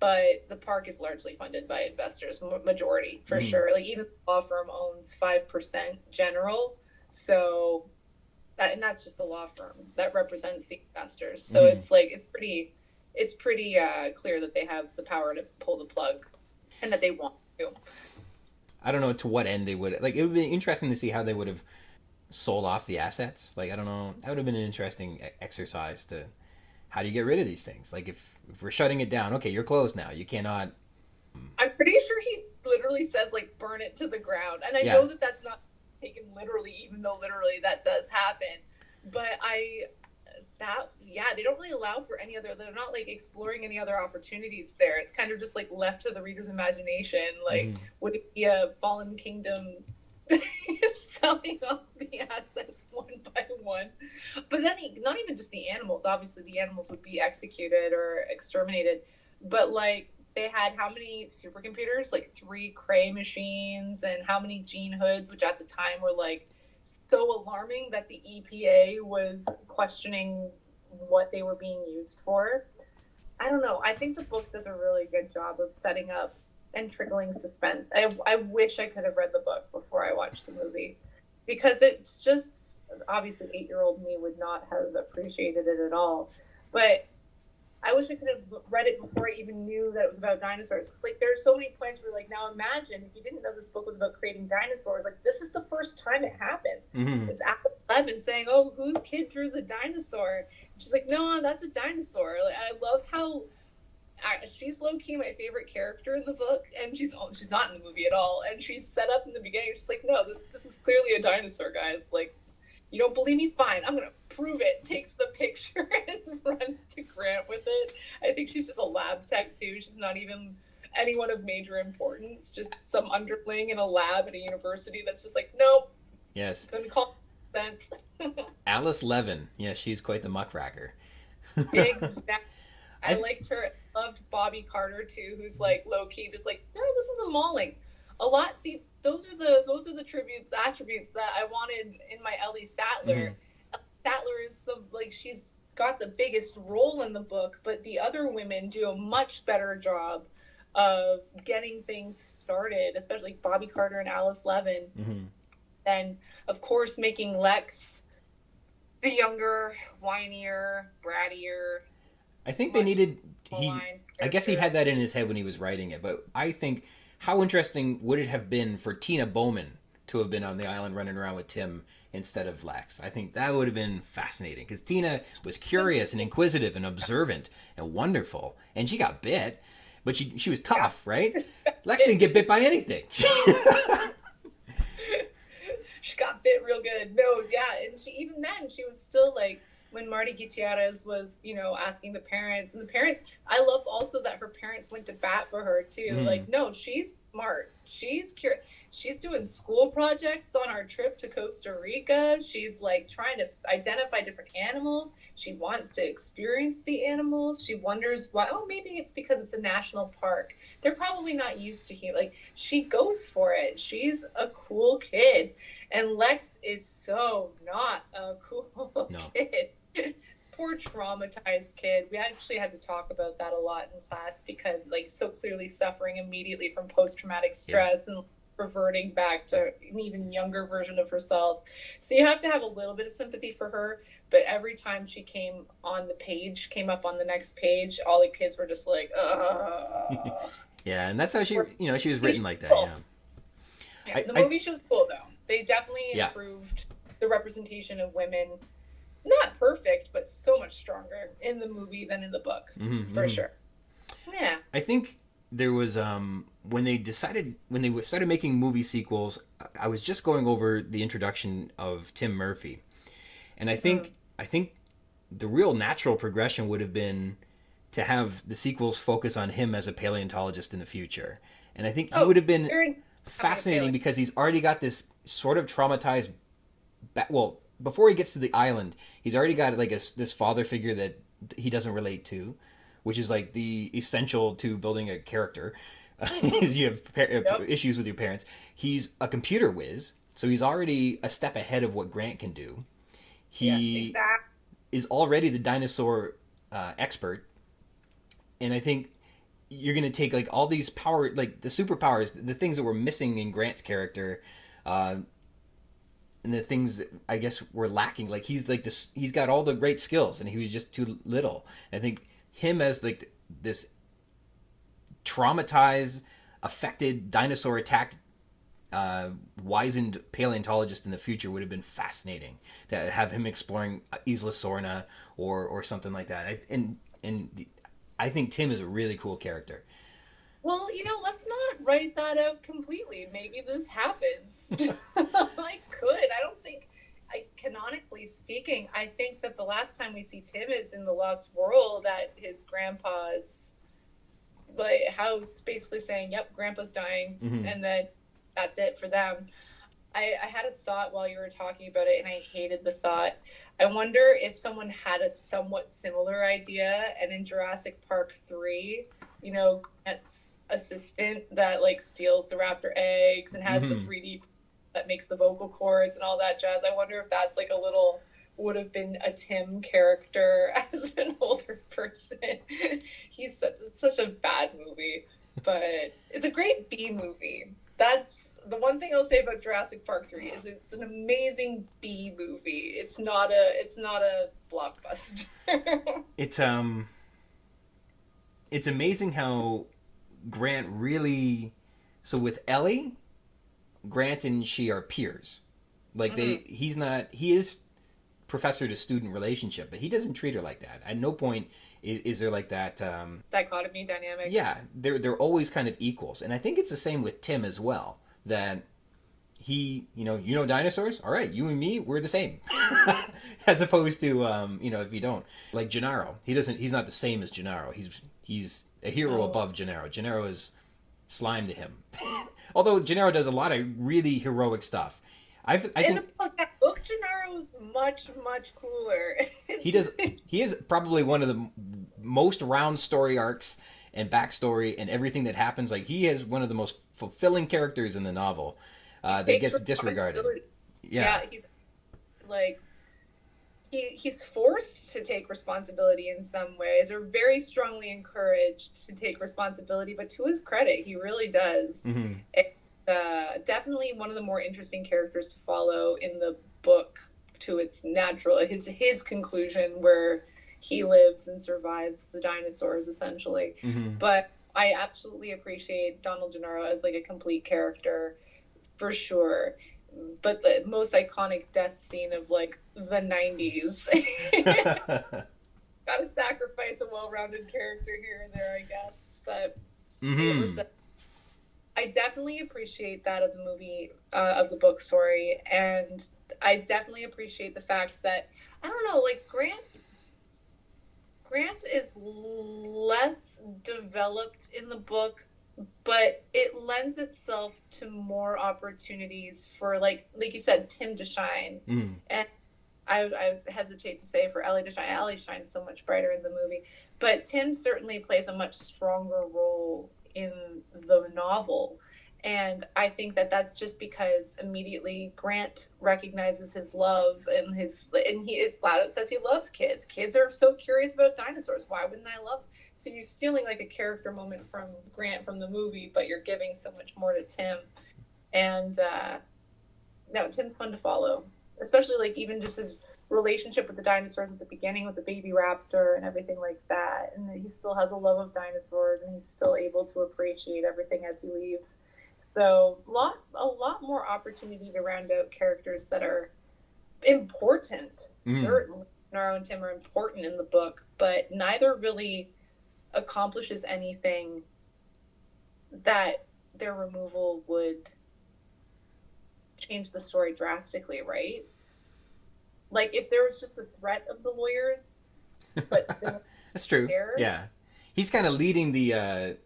but the park is largely funded by investors, majority for sure. Like even the law firm owns 5% general, so that's just the law firm that represents the investors. So it's like it's pretty clear that they have the power to pull the plug and that they want to. I don't know to what end they would. Like, it would be interesting to see how they would have sold off the assets. Like, I don't know. That would have been an interesting exercise to how do you get rid of these things? Like, if we're shutting it down, okay, you're closed now. You cannot. I'm pretty sure he literally says, like, burn it to the ground. And I know that that's not taken literally, even though literally that does happen. But they don't really allow for any other, they're not like exploring any other opportunities there. It's kind of just like left to the reader's imagination. Like, would it be a fallen kingdom selling off the assets one by one? But then not even just the animals, obviously the animals would be executed or exterminated, but like they had how many supercomputers, like 3 Cray machines, and how many gene hoods, which at the time were like so alarming that the EPA was questioning what they were being used for. I don't know. I think the book does a really good job of setting up and trickling suspense. I wish I could have read the book before I watched the movie, because it's just, obviously 8-year-old me would not have appreciated it at all. But I wish I could have read it before I even knew that it was about dinosaurs. It's like there are so many points where, like, now imagine if you didn't know this book was about creating dinosaurs. Like, this is the first time it happens. Mm-hmm. It's Apple 11 saying, "Oh, whose kid drew the dinosaur?" She's like, "No, that's a dinosaur." Like, I love how she's low key my favorite character in the book, and she's not in the movie at all. And she's set up in the beginning. She's like, "No, this is clearly a dinosaur, guys. Like, you don't believe me? Fine, I'm gonna prove it." Takes the picture and runs to Grant with it. I think she's just a lab tech too. She's not even anyone of major importance. Just some underling in a lab at a university that's just like, nope. Yes. Couldn't call sense. Alice Levin. Yeah, she's quite the muckraker. Exactly. I liked her. I loved Bobbie Carter too, who's like low key, just like, no, this is the mauling. A lot. See, those are the attributes that I wanted in my Ellie Sattler. Mm-hmm. Ellie Sattler is she's got the biggest role in the book, but the other women do a much better job of getting things started, especially Bobbie Carter and Alice Levin. Mm-hmm. And of course, making Lex the younger, whinier, brattier. I think they needed. I guess he had that in his head when he was writing it, but I think, how interesting would it have been for Tina Bowman to have been on the island running around with Tim instead of Lex? I think that would have been fascinating, because Tina was curious and inquisitive and observant and wonderful, and she got bit, but she was tough, right? Lex didn't get bit by anything. She got bit real good. No, yeah, and even then, she was still like, when Marty Gutierrez was, asking the parents, and the parents, I love also that her parents went to bat for her too. Like, no, she's smart. She's curious. She's doing school projects on our trip to Costa Rica. She's like trying to identify different animals. She wants to experience the animals. She wonders why. Oh, maybe it's because it's a national park. They're probably not used to human. Like, she goes for it. She's a cool kid, and Lex is so not a cool kid. Poor traumatized kid. We actually had to talk about that a lot in class, because so clearly suffering immediately from post-traumatic stress and reverting back to an even younger version of herself. So you have to have a little bit of sympathy for her, but every time she came up on the next page, all the kids were just like, ugh. Yeah, and that's how she was written like that. Cool. Yeah, the movie she was cool though. They definitely improved the representation of women. Not perfect, but so much stronger in the movie than in the book, for sure. Yeah. I think there was when they started making movie sequels, I was just going over the introduction of Tim Murphy, and I think the real natural progression would have been to have the sequels focus on him as a paleontologist in the future, and I think he would have been fascinating, because he's already got this sort of traumatized. Before he gets to the island, he's already got this father figure that he doesn't relate to, which is like the essential to building a character. Is you have issues with your parents. He's a computer whiz, so he's already a step ahead of what Grant can do. He is already the dinosaur expert, and I think you're going to take all these power, the superpowers, the things that were missing in Grant's character, and the things that I guess were lacking. He's this. He's got all the great skills, and he was just too little. And I think him as this traumatized, affected, dinosaur attacked, wizened paleontologist in the future would have been fascinating to have him exploring Isla Sorna or something like that. I think Tim is a really cool character. Well, let's not write that out completely. Maybe this happens. I don't think, canonically speaking, I think that the last time we see Tim is in the Lost World at his grandpa's house, basically saying, yep, grandpa's dying, and then that's it for them. I had a thought while you were talking about it, and I hated the thought. I wonder if someone had a somewhat similar idea, and in Jurassic Park 3, Grant's assistant that steals the raptor eggs and has the 3D that makes the vocal cords and all that jazz. I wonder if that's a little would have been a Tim character as an older person. He's such a bad movie, but it's a great B movie. That's the one thing I'll say about Jurassic Park 3 is it's an amazing B movie. It's not a blockbuster. It's amazing how Grant really, so with Ellie, Grant and she are peers. Like he is professor to student relationship, but he doesn't treat her like that. At no point is there like that dichotomy dynamic. Yeah, they're always kind of equals, and I think it's the same with Tim as well. That he, you know dinosaurs. All right, you and me, we're the same, as opposed to if you don't, like Gennaro, he's not the same as Gennaro. He's a hero above Gennaro. Gennaro is slime to him. Although Gennaro does a lot of really heroic stuff. I think that book Gennaro's much cooler. He is probably one of the most round story arcs and backstory and everything that happens. Like, he is one of the most fulfilling characters in the novel that gets disregarded. Yeah, he's like he's forced to take responsibility in some ways, or very strongly encouraged to take responsibility. But to his credit, he really does. Mm-hmm. Definitely one of the more interesting characters to follow in the book to its natural his conclusion, where he lives and survives the dinosaurs essentially. Mm-hmm. But I absolutely appreciate Donald Gennaro as like a complete character for sure. But the most iconic death scene of like the 90s. Gotta sacrifice a well-rounded character here and there, I guess. But it was I definitely appreciate that of the movie, of the book, sorry. And I definitely appreciate the fact that, I don't know, like Grant is less developed in the book, but it lends itself to more opportunities for, like you said, Tim to shine. Mm. And I hesitate to say for Ellie to shine. Ellie shines so much brighter in the movie. But Tim certainly plays a much stronger role in the novel. And I think that that's just because immediately Grant recognizes his love and he flat out says he loves kids. Kids are so curious about dinosaurs. Why wouldn't I love them? So you're stealing like a character moment from Grant from the movie, but you're giving so much more to Tim. And no, Tim's fun to follow, especially like even just his relationship with the dinosaurs at the beginning with the baby raptor and everything like that. And he still has a love of dinosaurs and he's still able to appreciate everything as he leaves. So a lot more opportunity to round out characters that are important. Certainly Gennaro and Tim are important in the book, but neither really accomplishes anything that their removal would change the story drastically, right? Like if there was just the threat of the lawyers, but that's true. Yeah, he's kind of leading the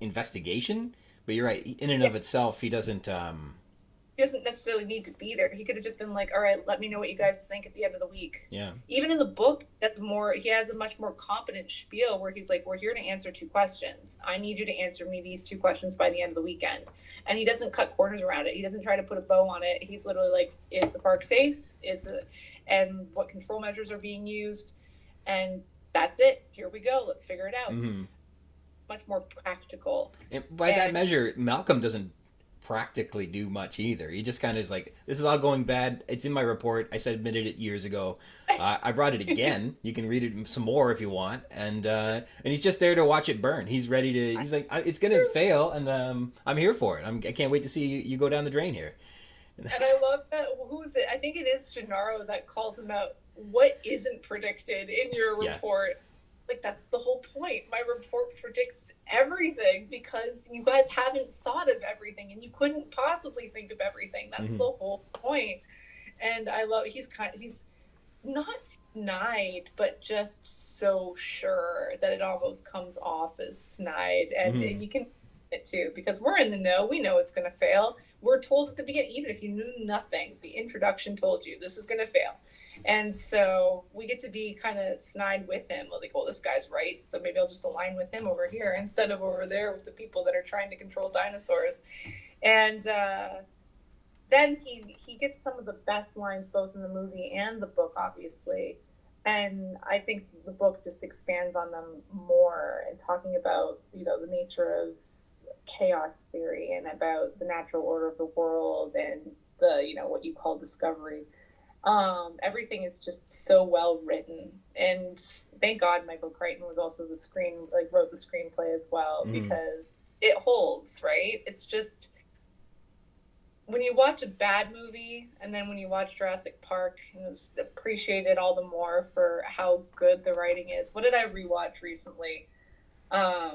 investigation, but you're right. In and of itself, he doesn't necessarily need to be there. He could have just been like, all right, let me know what you guys think at the end of the week. Yeah. Even in the book, he has a much more competent spiel where he's like, we're here to answer 2 questions. I need you to answer me these 2 questions by the end of the weekend. And he doesn't cut corners around it. He doesn't try to put a bow on it. He's literally like, is the park safe? And what control measures are being used? And that's it. Here we go. Let's figure it out. Mm-hmm. Much more practical. And by that measure, Malcolm doesn't practically do much either. He just kind of is like, this is all going bad. It's in my report. I submitted it years ago. I brought it again. You can read it some more if you want. And he's just there to watch it burn. He's ready to. He's like, it's gonna fail, and I'm here for it. I can't wait to see you go down the drain here. And I love that. Who's it? I think it is Gennaro that calls him out. What isn't predicted in your report? Yeah. Like, that's the whole point. My report predicts everything because you guys haven't thought of everything and you couldn't possibly think of everything. That's the whole point. And I love, he's not snide, but just so sure that it almost comes off as snide. And you can it too, because we're in the know. We know it's going to fail. We're told at the beginning, even if you knew nothing, the introduction told you this is going to fail. And so we get to be kind of snide with him. Like, well, this guy's right, so maybe I'll just align with him over here instead of over there with the people that are trying to control dinosaurs. And then he gets some of the best lines both in the movie and the book, obviously. And I think the book just expands on them more and talking about, you know, the nature of chaos theory and about the natural order of the world and the, you know, what you call discovery. Everything is just so well written, and thank God Michael Crichton was also wrote the screenplay as well, because it holds, right? It's just, when you watch a bad movie and then when you watch Jurassic Park, it's appreciated all the more for how good the writing is. What did I rewatch recently? I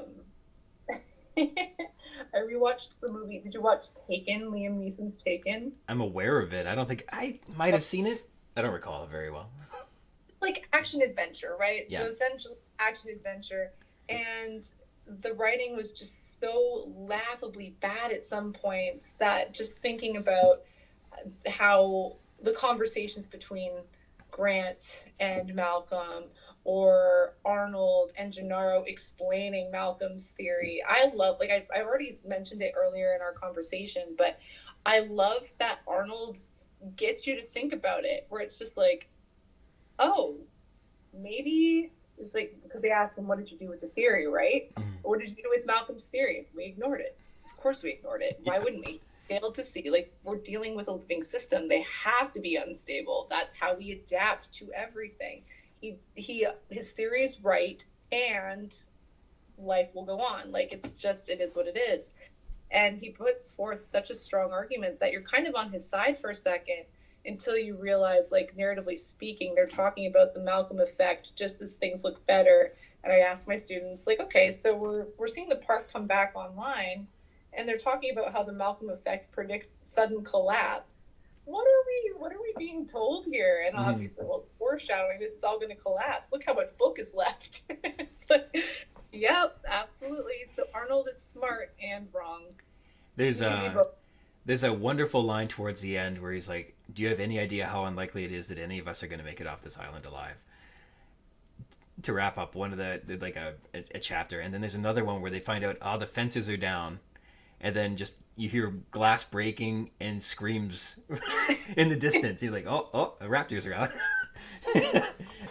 rewatched the movie. Did you watch Taken? Liam Neeson's Taken? I'm aware of it. I don't think I might have seen it. I don't recall it very well. Like action adventure, right? Yeah. So essentially action adventure, and the writing was just so laughably bad at some points that just thinking about how the conversations between Grant and Malcolm, or Arnold and Gennaro explaining Malcolm's theory. I love, like I've already mentioned it earlier in our conversation, but I love that Arnold gets you to think about it, where it's just like, oh, maybe it's like, because they ask him, what did you do with the theory, right? What did you do with Malcolm's theory? We ignored it. Of course we ignored it. Why wouldn't we? Failed to see, like, we're dealing with a living system. They have to be unstable. That's how we adapt to everything. His theory is right, and life will go on. Like, it is what it is. And he puts forth such a strong argument that you're kind of on his side for a second, until you realize, like, narratively speaking, they're talking about the Malcolm effect just as things look better. And I ask my students, like, okay, so we're seeing the park come back online, and they're talking about how the Malcolm effect predicts sudden collapse. What are we being told here? And obviously, well, foreshadowing, this is all going to collapse. Look how much book is left. It's like, yep, absolutely. So Arnold is smart and wrong. There's a wonderful line towards the end where he's like, do you have any idea how unlikely it is that any of us are going to make it off this island alive? To wrap up one of the like a chapter. And then there's another one where they find out, the fences are down. And then just you hear glass breaking and screams in the distance. You're like, oh, the raptors are out.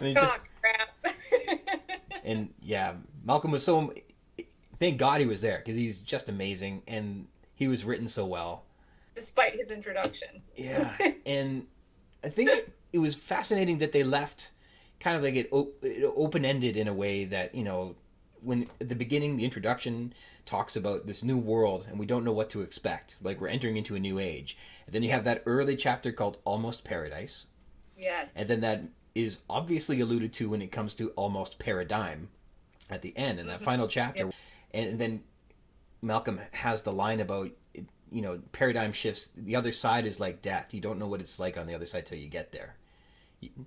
And crap. And yeah, Malcolm was so... Thank God he was there, because he's just amazing, and he was written so well. Despite his introduction. Yeah, and I think it was fascinating that they left kind of like it open-ended in a way that, you know, when at the beginning, the introduction talks about this new world and we don't know what to expect. Like, we're entering into a new age. And then you have that early chapter called Almost Paradise. Yes. And then that is obviously alluded to when it comes to Almost Paradigm at the end in that final chapter. Yep. And then Malcolm has the line about, you know, paradigm shifts. The other side is like death. You don't know what it's like on the other side till you get there.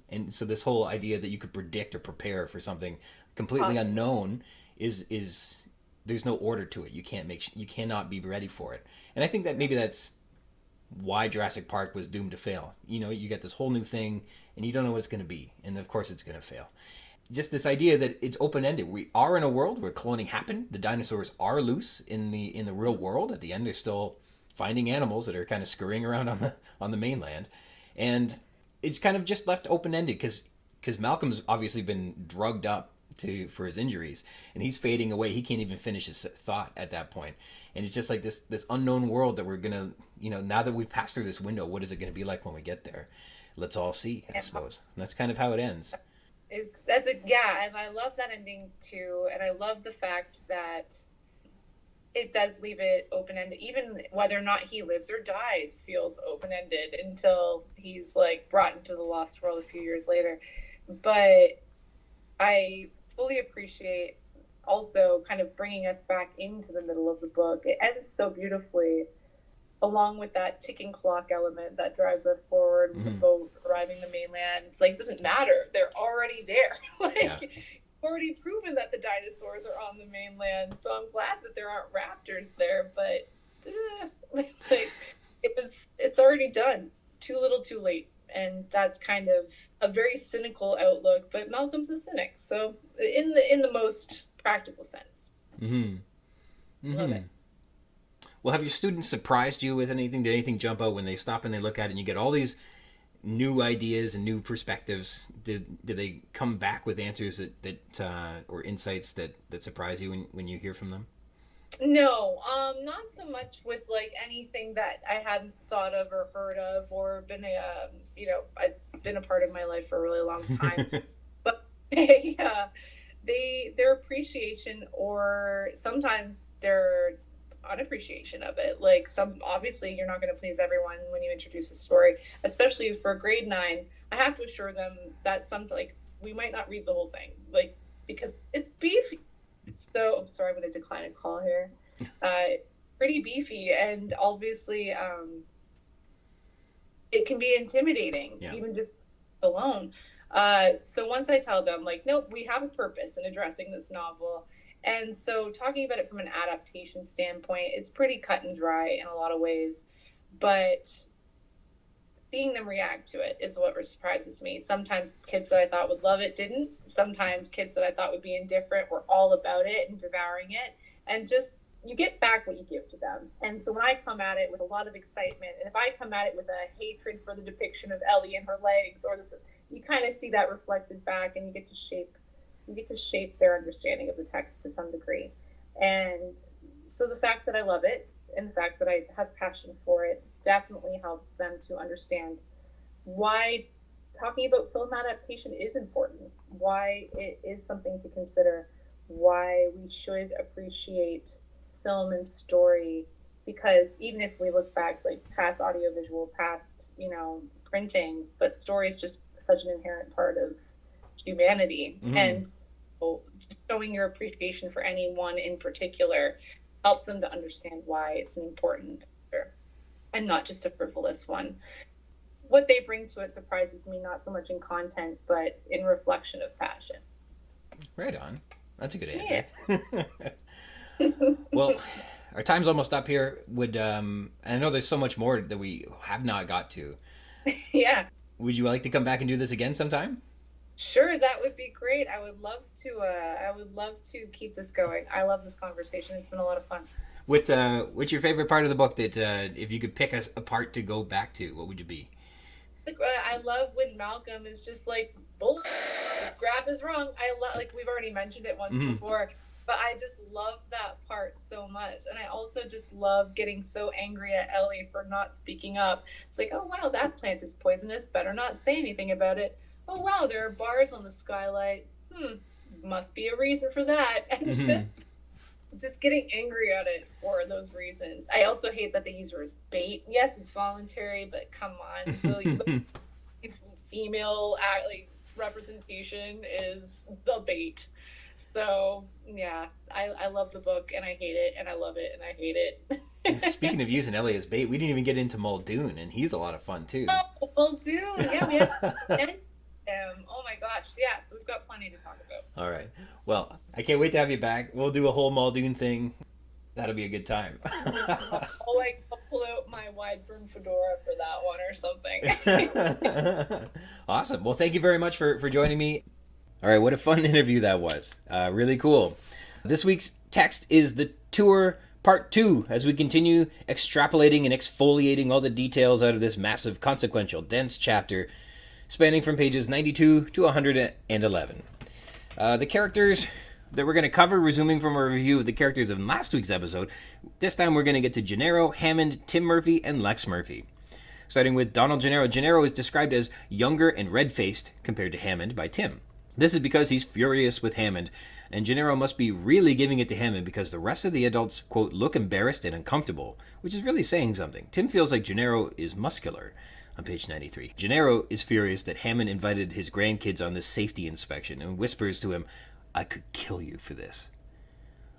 And so this whole idea that you could predict or prepare for something completely unknown is there's no order to it. You cannot be ready for it. And I think that maybe that's why Jurassic Park was doomed to fail. You know, you get this whole new thing and you don't know what it's going to be, and of course it's going to fail. Just this idea that it's open-ended. We are in a world where cloning happened. The dinosaurs are loose in the real world. At the end, they're still finding animals that are kind of scurrying around on the mainland, and it's kind of just left open-ended because Malcolm's obviously been drugged up for his injuries, and he's fading away. He can't even finish his thought at that point, and it's just like this unknown world that we're gonna, you know, now that we've passed through this window, what is it going to be like when we get there? Let's all see, I suppose. And that's kind of how it ends. And I love that ending too, and I love the fact that it does leave it open-ended. Even whether or not he lives or dies feels open-ended until he's like brought into the Lost World a few years later. But I fully appreciate also kind of bringing us back into the middle of the book. It ends so beautifully, along with that ticking clock element that drives us forward with the boat arriving the mainland. It's like, doesn't matter. They're already there. Already proven that the dinosaurs are on the mainland. So I'm glad that there aren't raptors there, but it's already done. Too little, too late. And that's kind of a very cynical outlook, but Malcolm's a cynic. So in the most practical sense. Love it. Well, have your students surprised you with anything? Did anything jump out when they stop and they look at it and you get all these new ideas and new perspectives? Did they come back with answers that or insights that surprise you when you hear from them? No, not so much with like anything that I hadn't thought of or heard of or been it's been a part of my life for a really long time. But their appreciation or sometimes their unappreciation of it. Like obviously you're not going to please everyone when you introduce a story, especially for grade 9. I have to assure them that we might not read the whole thing, like, because it's beefy. So I'm sorry, I'm going to decline a call here. Pretty beefy, and obviously it can be intimidating, even just alone. So once I tell them, like, nope, we have a purpose in addressing this novel. And so talking about it from an adaptation standpoint, it's pretty cut and dry in a lot of ways. But seeing them react to it is what surprises me. Sometimes kids that I thought would love it didn't. Sometimes kids that I thought would be indifferent were all about it and devouring it. And just, you get back what you give to them. And so when I come at it with a lot of excitement, and if I come at it with a hatred for the depiction of Ellie and her legs, or this, you kind of see that reflected back, and you get to shape their understanding of the text to some degree. And so the fact that I love it and the fact that I have passion for it definitely helps them to understand why talking about film adaptation is important, why it is something to consider, why we should appreciate film and story. Because even if we look back, like, past audiovisual, past, printing, but story is just such an inherent part of humanity. Mm-hmm. And so just showing your appreciation for anyone in particular helps them to understand why it's an important picture and not just a frivolous one. What they bring to it surprises me, not so much in content, but in reflection of passion. Right on. That's a good answer. Yeah. Well, our time's almost up here. I know there's so much more that we have not got to. Yeah. Would you like to come back and do this again sometime? Sure, that would be great. I would love to keep this going. I love this conversation. It's been a lot of fun. What's your favorite part of the book that if you could pick a part to go back to, what would it be? I love when Malcolm is just like, bullshit, this graph is wrong. Like, we've already mentioned it once before, but I just love that part so much. And I also just love getting so angry at Ellie for not speaking up. It's like, oh wow, that plant is poisonous, better not say anything about it. Oh wow, there are bars on the skylight. Must be a reason for that. And just getting angry at it for those reasons. I also hate that they use her as bait. Yes, it's voluntary, but come on. Female representation is the bait. So yeah, I love the book, and I hate it, and I love it, and I hate it. Speaking of using Ellie as bait, we didn't even get into Muldoon, and he's a lot of fun too. Oh, Muldoon! Yeah, we have. Oh my gosh, yeah, so we've got plenty to talk about. All right. Well, I can't wait to have you back. We'll do a whole Muldoon thing. That'll be a good time. I'll pull out my wide brim fedora for that one or something. Awesome. Well, thank you very much for joining me. All right, what a fun interview that was. Really cool. This week's text is the tour Part 2, as we continue extrapolating and exfoliating all the details out of this massive, consequential, dense chapter spanning from pages 92 to 111. The characters that we're going to cover, resuming from a review of the characters of last week's episode, this time we're going to get to Gennaro, Hammond, Tim Murphy, and Lex Murphy. Starting with Donald Gennaro. Gennaro is described as younger and red-faced compared to Hammond by Tim. This is because he's furious with Hammond, and Gennaro must be really giving it to Hammond because the rest of the adults, quote, look embarrassed and uncomfortable, which is really saying something. Tim feels like Gennaro is muscular. On page 93. Gennaro is furious that Hammond invited his grandkids on this safety inspection and whispers to him, I could kill you for this.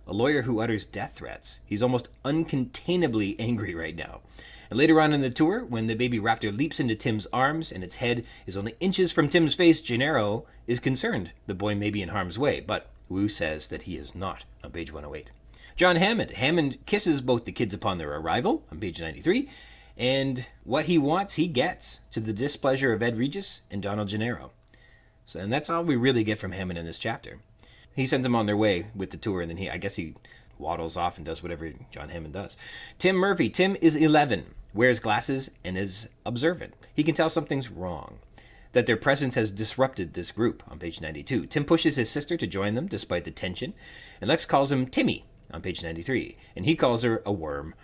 A lawyer who utters death threats. He's almost uncontainably angry right now. And later on in the tour, when the baby raptor leaps into Tim's arms and its head is only inches from Tim's face, Gennaro is concerned the boy may be in harm's way, but Wu says that he is not, on page 108. John Hammond. Hammond kisses both the kids upon their arrival, on page 93, and what he wants, he gets, to the displeasure of Ed Regis and Donald Gennaro. And that's all we really get from Hammond in this chapter. He sends them on their way with the tour, and then he waddles off and does whatever John Hammond does. Tim Murphy. Tim is 11, wears glasses, and is observant. He can tell something's wrong, that their presence has disrupted this group, on page 92. Tim pushes his sister to join them despite the tension, and Lex calls him Timmy, on page 93, and he calls her a worm.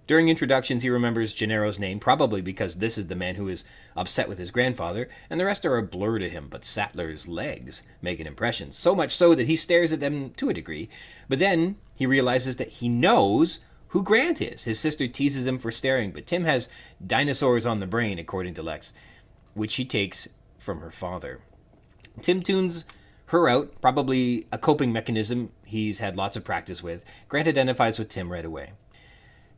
During introductions, he remembers Gennaro's name, probably because this is the man who is upset with his grandfather, and the rest are a blur to him, but Sattler's legs make an impression, so much so that he stares at them to a degree. But then he realizes that he knows who Grant is. His sister teases him for staring, but Tim has dinosaurs on the brain, according to Lex, which she takes from her father. Tim tunes her out, probably a coping mechanism he's had lots of practice with. Grant identifies with Tim right away.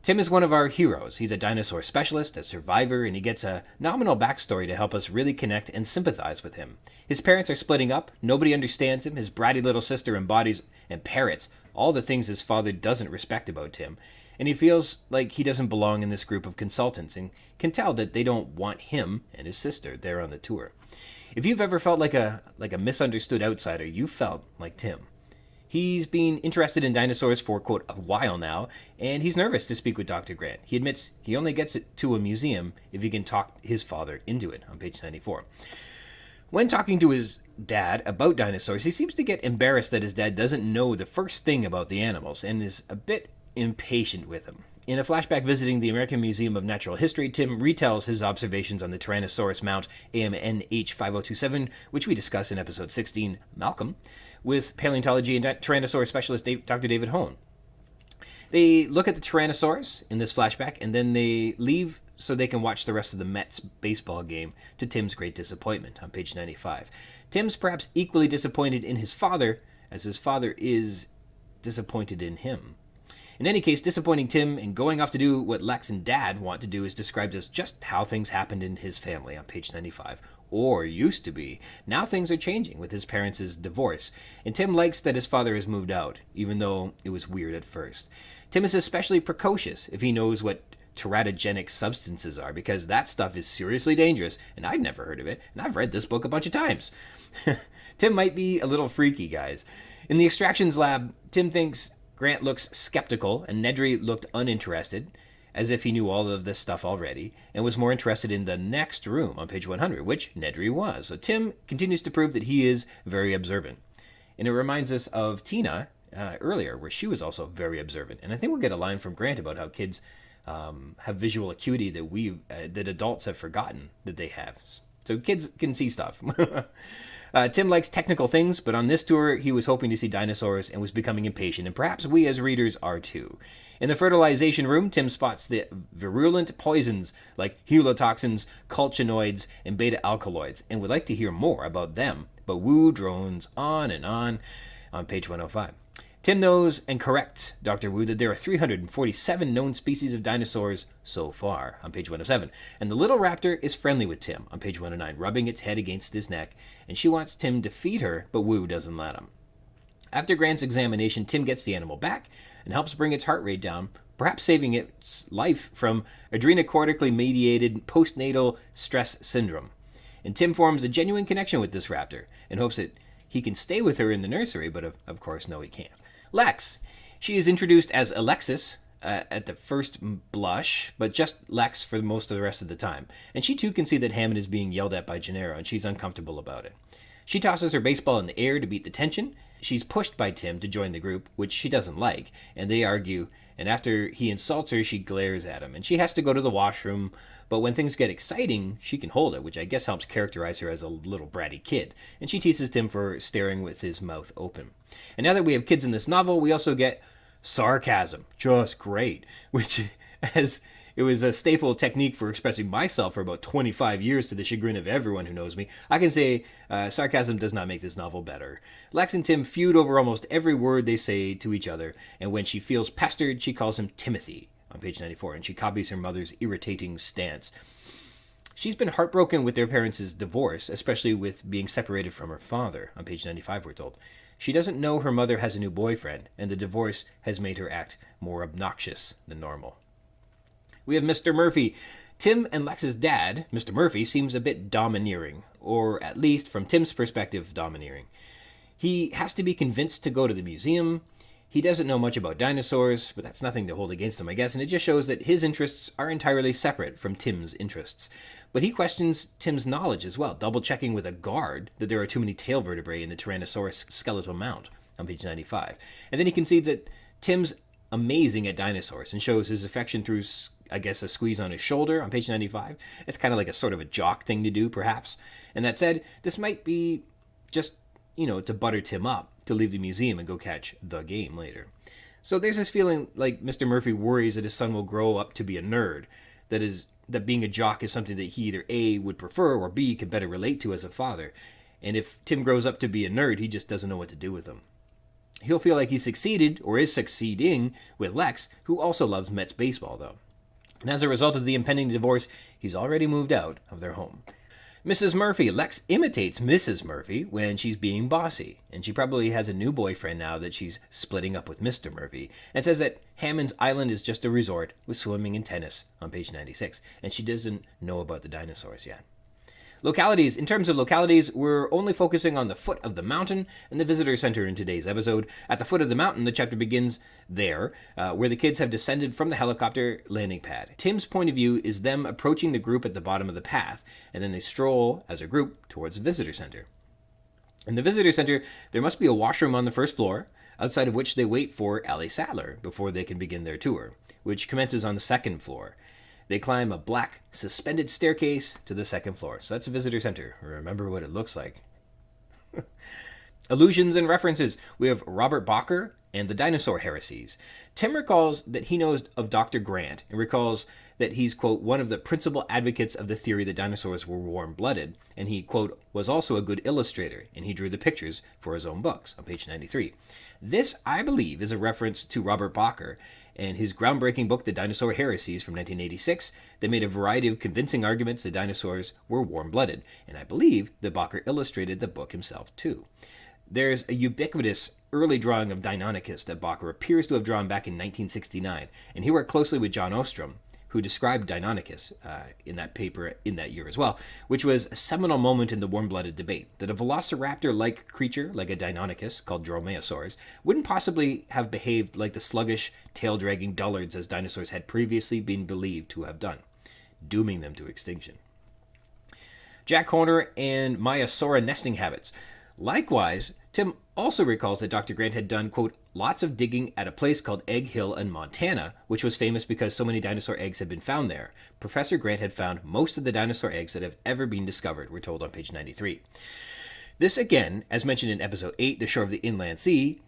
Tim is one of our heroes. He's a dinosaur specialist, a survivor, and he gets a nominal backstory to help us really connect and sympathize with him. His parents are splitting up, nobody understands him, his bratty little sister embodies and parrots all the things his father doesn't respect about Tim, and he feels like he doesn't belong in this group of consultants and can tell that they don't want him and his sister there on the tour. If you've ever felt like a misunderstood outsider, you felt like Tim. He's been interested in dinosaurs for, quote, a while now, and he's nervous to speak with Dr. Grant. He admits he only gets it to a museum if he can talk his father into it, on page 94. When talking to his dad about dinosaurs, he seems to get embarrassed that his dad doesn't know the first thing about the animals and is a bit impatient with him. In a flashback visiting the American Museum of Natural History, Tim retells his observations on the Tyrannosaurus mount AMNH5027, which we discuss in episode 16, Malcolm, with paleontology and Tyrannosaurus specialist Dr. David Hone. They look at the Tyrannosaurus in this flashback, and then they leave so they can watch the rest of the Mets baseball game, to Tim's great disappointment, on page 95. Tim's perhaps equally disappointed in his father as his father is disappointed in him. In any case, disappointing Tim and going off to do what Lex and Dad want to do is described as just how things happened in his family, on page 95. Or used to be. Now things are changing with his parents' divorce, and Tim likes that his father has moved out, even though it was weird at first. Tim is especially precocious if he knows what teratogenic substances are, because that stuff is seriously dangerous, and I'd never heard of it, and I've read this book a bunch of times. Tim might be a little freaky, guys. In the extractions lab, Tim thinks Grant looks skeptical, and Nedry looked uninterested, as if he knew all of this stuff already, and was more interested in the next room on page 100, which Nedry was. So Tim continues to prove that he is very observant. And it reminds us of Tina earlier, where she was also very observant. And I think we'll get a line from Grant about how kids have visual acuity that adults have forgotten that they have. So kids can see stuff. Tim likes technical things, but on this tour, he was hoping to see dinosaurs and was becoming impatient, and perhaps we as readers are too. In the fertilization room, Tim spots the virulent poisons like halotoxins, colchinoids, and beta-alkaloids, and would like to hear more about them, but Wu drones on page 105. Tim knows and corrects Dr. Wu that there are 347 known species of dinosaurs so far, on page 107. And the little raptor is friendly with Tim, on page 109, rubbing its head against his neck, and she wants Tim to feed her, but Wu doesn't let him. After Grant's examination, Tim gets the animal back and helps bring its heart rate down, perhaps saving its life from adrenocortically mediated postnatal stress syndrome. And Tim forms a genuine connection with this raptor and hopes that he can stay with her in the nursery, but of course, no, he can't. Lex. She is introduced as Alexis at the first blush, but just Lex for most of the rest of the time. And she too can see that Hammond is being yelled at by Gennaro, and she's uncomfortable about it. She tosses her baseball in the air to beat the tension. She's pushed by Tim to join the group, which she doesn't like, and they argue, and after he insults her, she glares at him, and she has to go to the washroom, but when things get exciting, she can hold it, which I guess helps characterize her as a little bratty kid, and she teases Tim for staring with his mouth open. And now that we have kids in this novel, we also get sarcasm, just great, which, as it was a staple technique for expressing myself for about 25 years to the chagrin of everyone who knows me, I can say sarcasm does not make this novel better. Lex and Tim feud over almost every word they say to each other, and when she feels pestered, she calls him Timothy, on page 94, and she copies her mother's irritating stance. She's been heartbroken with their parents' divorce, especially with being separated from her father, on page 95, we're told. She doesn't know her mother has a new boyfriend, and the divorce has made her act more obnoxious than normal. We have Mr. Murphy. Tim and Lex's dad, Mr. Murphy, seems a bit domineering, or at least, from Tim's perspective, domineering. He has to be convinced to go to the museum. He doesn't know much about dinosaurs, but that's nothing to hold against him, I guess, and it just shows that his interests are entirely separate from Tim's interests. But he questions Tim's knowledge as well, double-checking with a guard that there are too many tail vertebrae in the Tyrannosaurus skeletal mount on page 95. And then he concedes that Tim's amazing at dinosaurs and shows his affection through, I guess, a squeeze on his shoulder on page 95. It's kind of like a sort of a jock thing to do, perhaps. And that said, this might be just, to butter Tim up, to leave the museum and go catch the game later. So there's this feeling like Mr. Murphy worries that his son will grow up to be a nerd, that being a jock is something that he either A, would prefer, or B, could better relate to as a father. And if Tim grows up to be a nerd, he just doesn't know what to do with him. He'll feel like he succeeded, or is succeeding, with Lex, who also loves Mets baseball, though. And as a result of the impending divorce, he's already moved out of their home. Mrs. Murphy. Lex imitates Mrs. Murphy when she's being bossy, and she probably has a new boyfriend now that she's splitting up with Mr. Murphy, and says that Hammond's Island is just a resort with swimming and tennis on page 96, and she doesn't know about the dinosaurs yet. Localities. In terms of localities, we're only focusing on the foot of the mountain and the visitor center in today's episode. At the foot of the mountain, the chapter begins there, where the kids have descended from the helicopter landing pad. Tim's point of view is them approaching the group at the bottom of the path, and then they stroll as a group towards the visitor center. In the visitor center, there must be a washroom on the first floor, outside of which they wait for Ellie Sattler before they can begin their tour, which commences on the second floor. They climb a black, suspended staircase to the second floor. So that's a visitor center. Remember what it looks like. Allusions and references. We have Robert Bakker and the Dinosaur Heresies. Tim recalls that he knows of Dr. Grant and recalls that he's, quote, one of the principal advocates of the theory that dinosaurs were warm-blooded, and he, quote, was also a good illustrator, and he drew the pictures for his own books on page 93. This, I believe, is a reference to Robert Bakker and his groundbreaking book, The Dinosaur Heresies, from 1986, that made a variety of convincing arguments that dinosaurs were warm-blooded, and I believe that Bakker illustrated the book himself, too. There's a ubiquitous early drawing of Deinonychus that Bakker appears to have drawn back in 1969, and he worked closely with John Ostrom, who described Deinonychus in that paper in that year as well, which was a seminal moment in the warm-blooded debate, that a velociraptor-like creature, like a Deinonychus, called dromaeosaurs, wouldn't possibly have behaved like the sluggish, tail-dragging dullards as dinosaurs had previously been believed to have done, dooming them to extinction. Jack Horner and maiasaura nesting habits. Likewise, Tim also recalls that Dr. Grant had done, quote, lots of digging at a place called Egg Hill in Montana, which was famous because so many dinosaur eggs had been found there. Professor Grant had found most of the dinosaur eggs that have ever been discovered, we're told on page 93. This again, as mentioned in episode 8, The Shore of the Inland Sea,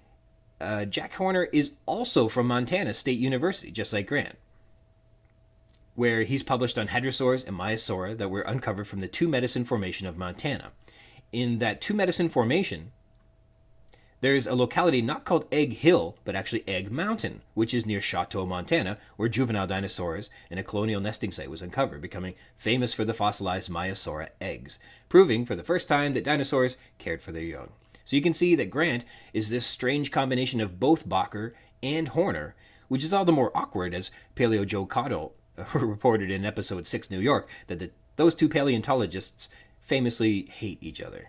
Jack Horner is also from Montana State University, just like Grant, where he's published on hadrosaurs and maiasaura that were uncovered from the Two Medicine Formation of Montana. In that Two Medicine Formation, there's a locality not called Egg Hill, but actually Egg Mountain, which is near Chateau, Montana, where juvenile dinosaurs and a colonial nesting site was uncovered, becoming famous for the fossilized maiasaura eggs, proving for the first time that dinosaurs cared for their young. So you can see that Grant is this strange combination of both Bakker and Horner, which is all the more awkward as Paleo Joe Cottle reported in episode 6 New York that those two paleontologists famously hate each other.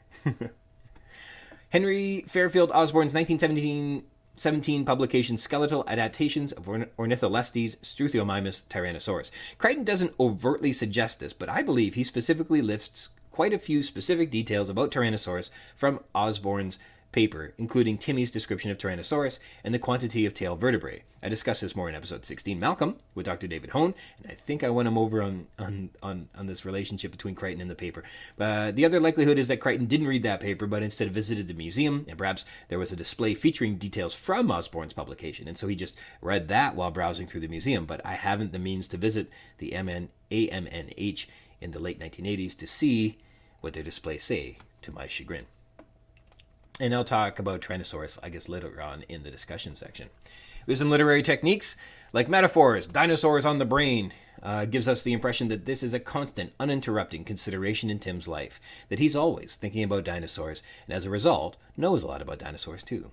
Henry Fairfield Osborn's 1917 publication Skeletal Adaptations of Ornitholestes Struthiomimus Tyrannosaurus. Crichton doesn't overtly suggest this, but I believe he specifically lists quite a few specific details about Tyrannosaurus from Osborn's paper, including Timmy's description of Tyrannosaurus and the quantity of tail vertebrae. I discussed this more in episode 16, Malcolm, with Dr. David Hone, and I think I won him over on this relationship between Crichton and the paper. The other likelihood is that Crichton didn't read that paper, but instead visited the museum, and perhaps there was a display featuring details from Osborn's publication, and so he just read that while browsing through the museum, but I haven't the means to visit the AMNH in the late 1980s to see what their displays say, to my chagrin. And I'll talk about Tyrannosaurus, I guess, later on in the discussion section. With some literary techniques, like metaphors, dinosaurs on the brain, gives us the impression that this is a constant, uninterrupting consideration in Tim's life, that he's always thinking about dinosaurs, and as a result, knows a lot about dinosaurs too.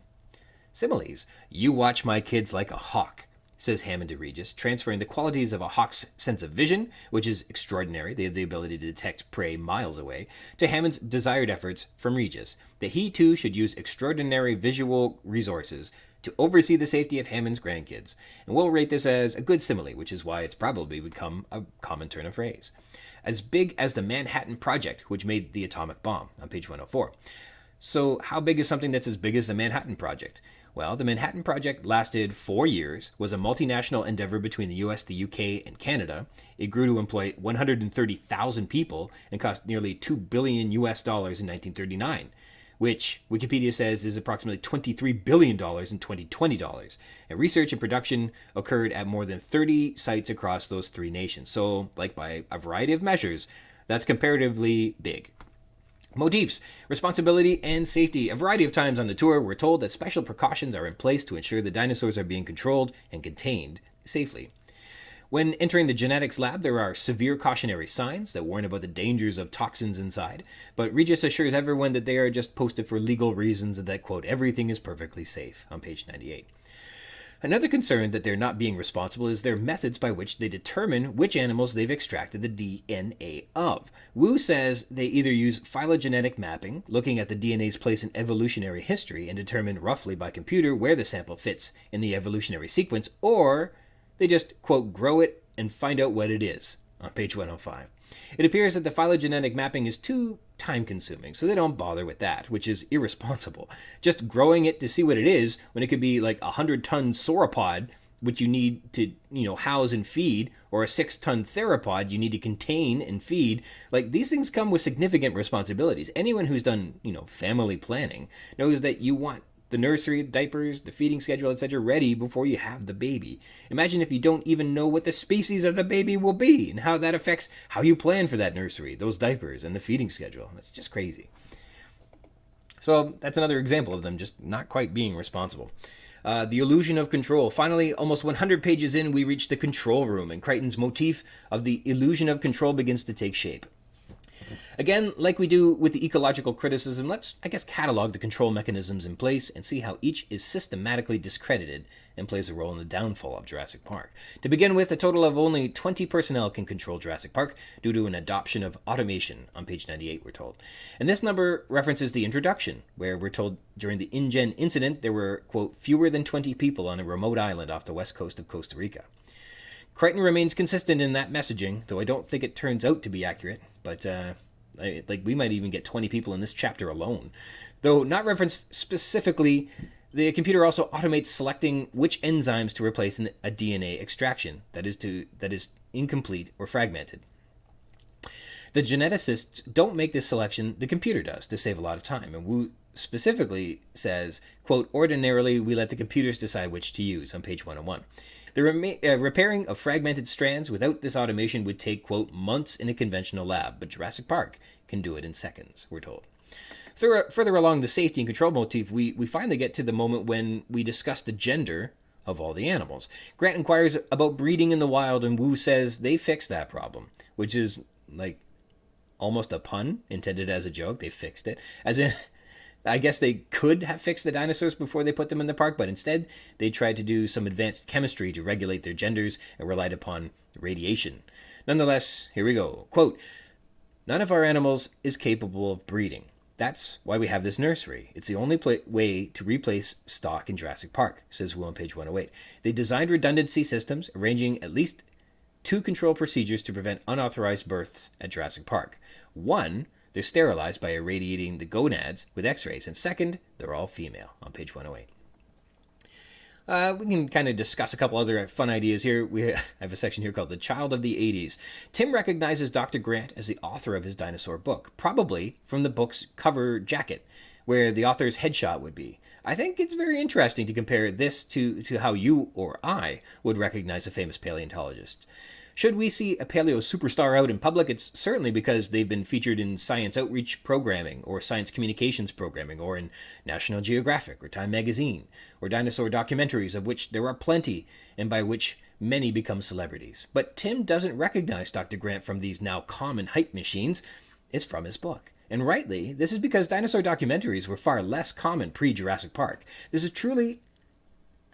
Similes, you watch my kids like a hawk, says Hammond to Regis, transferring the qualities of a hawk's sense of vision, which is extraordinary, they have the ability to detect prey miles away, to Hammond's desired efforts from Regis, that he too should use extraordinary visual resources to oversee the safety of Hammond's grandkids. And we'll rate this as a good simile, which is why it's probably become a common turn of phrase. As big as the Manhattan Project, which made the atomic bomb, on page 104. So how big is something that's as big as the Manhattan Project? Well, the Manhattan Project lasted 4 years, was a multinational endeavor between the US, the UK, and Canada. It grew to employ 130,000 people and cost nearly $2 billion in 1939, which Wikipedia says is approximately $23 billion in 2020 dollars. And research and production occurred at more than 30 sites across those 3 nations. So, like by a variety of measures, that's comparatively big. Motifs, responsibility, and safety. A variety of times on the tour, we're told that special precautions are in place to ensure the dinosaurs are being controlled and contained safely. When entering the genetics lab, there are severe cautionary signs that warn about the dangers of toxins inside, but Regis assures everyone that they are just posted for legal reasons and that, quote, everything is perfectly safe, on page 98. Another concern that they're not being responsible is their methods by which they determine which animals they've extracted the DNA of. Wu says they either use phylogenetic mapping, looking at the DNA's place in evolutionary history and determine roughly by computer where the sample fits in the evolutionary sequence, or they just, quote, grow it and find out what it is, on page 105. It appears that the phylogenetic mapping is too time-consuming, so they don't bother with that, which is irresponsible. Just growing it to see what it is, when it could be like a 100-ton sauropod, which you need to, house and feed, or a 6-ton theropod you need to contain and feed. Like, these things come with significant responsibilities. Anyone who's done, family planning knows that you want the nursery, diapers, the feeding schedule, etc. ready before you have the baby. Imagine if you don't even know what the species of the baby will be and how that affects how you plan for that nursery, those diapers, and the feeding schedule. That's just crazy. So that's another example of them just not quite being responsible. The illusion of control. Finally, almost 100 pages in, we reach the control room, and Crichton's motif of the illusion of control begins to take shape. Again, like we do with the ecological criticism, let's, catalog the control mechanisms in place and see how each is systematically discredited and plays a role in the downfall of Jurassic Park. To begin with, a total of only 20 personnel can control Jurassic Park due to an adoption of automation, on page 98, we're told. And this number references the introduction, where we're told during the InGen Incident there were, quote, fewer than 20 people on a remote island off the west coast of Costa Rica. Crichton remains consistent in that messaging, though I don't think it turns out to be accurate, but we might even get 20 people in this chapter alone. Though not referenced specifically, the computer also automates selecting which enzymes to replace in a DNA extraction that is incomplete or fragmented. The geneticists don't make this selection, the computer does, to save a lot of time, and Wu specifically says, quote, ordinarily we let the computers decide which to use, on page 101. The repairing of fragmented strands without this automation would take, quote, months in a conventional lab, but Jurassic Park can do it in seconds, we're told. Further along the safety and control motif, we finally get to the moment when we discuss the gender of all the animals. Grant inquires about breeding in the wild, and Wu says they fixed that problem, which is, like, almost a pun intended as a joke. They fixed it. As in, I guess they could have fixed the dinosaurs before they put them in the park, but instead they tried to do some advanced chemistry to regulate their genders and relied upon radiation. Nonetheless, here we go. Quote, none of our animals is capable of breeding. That's why we have this nursery. It's the only way to replace stock in Jurassic Park, says Wu on page 108. They designed redundancy systems, arranging at least 2 control procedures to prevent unauthorized births at Jurassic Park. One, they're sterilized by irradiating the gonads with x-rays. And second, they're all female, on page 108. We can kind of discuss a couple other fun ideas here. We have a section here called The Child of the 80s. Tim recognizes Dr. Grant as the author of his dinosaur book, probably from the book's cover jacket, where the author's headshot would be. I think it's very interesting to compare this to how you or I would recognize a famous paleontologist. Should we see a paleo superstar out in public, it's certainly because they've been featured in science outreach programming or science communications programming or in National Geographic or Time Magazine or dinosaur documentaries, of which there are plenty and by which many become celebrities. But Tim doesn't recognize Dr. Grant from these now common hype machines. It's from his book. And rightly, this is because dinosaur documentaries were far less common pre-Jurassic Park. This is truly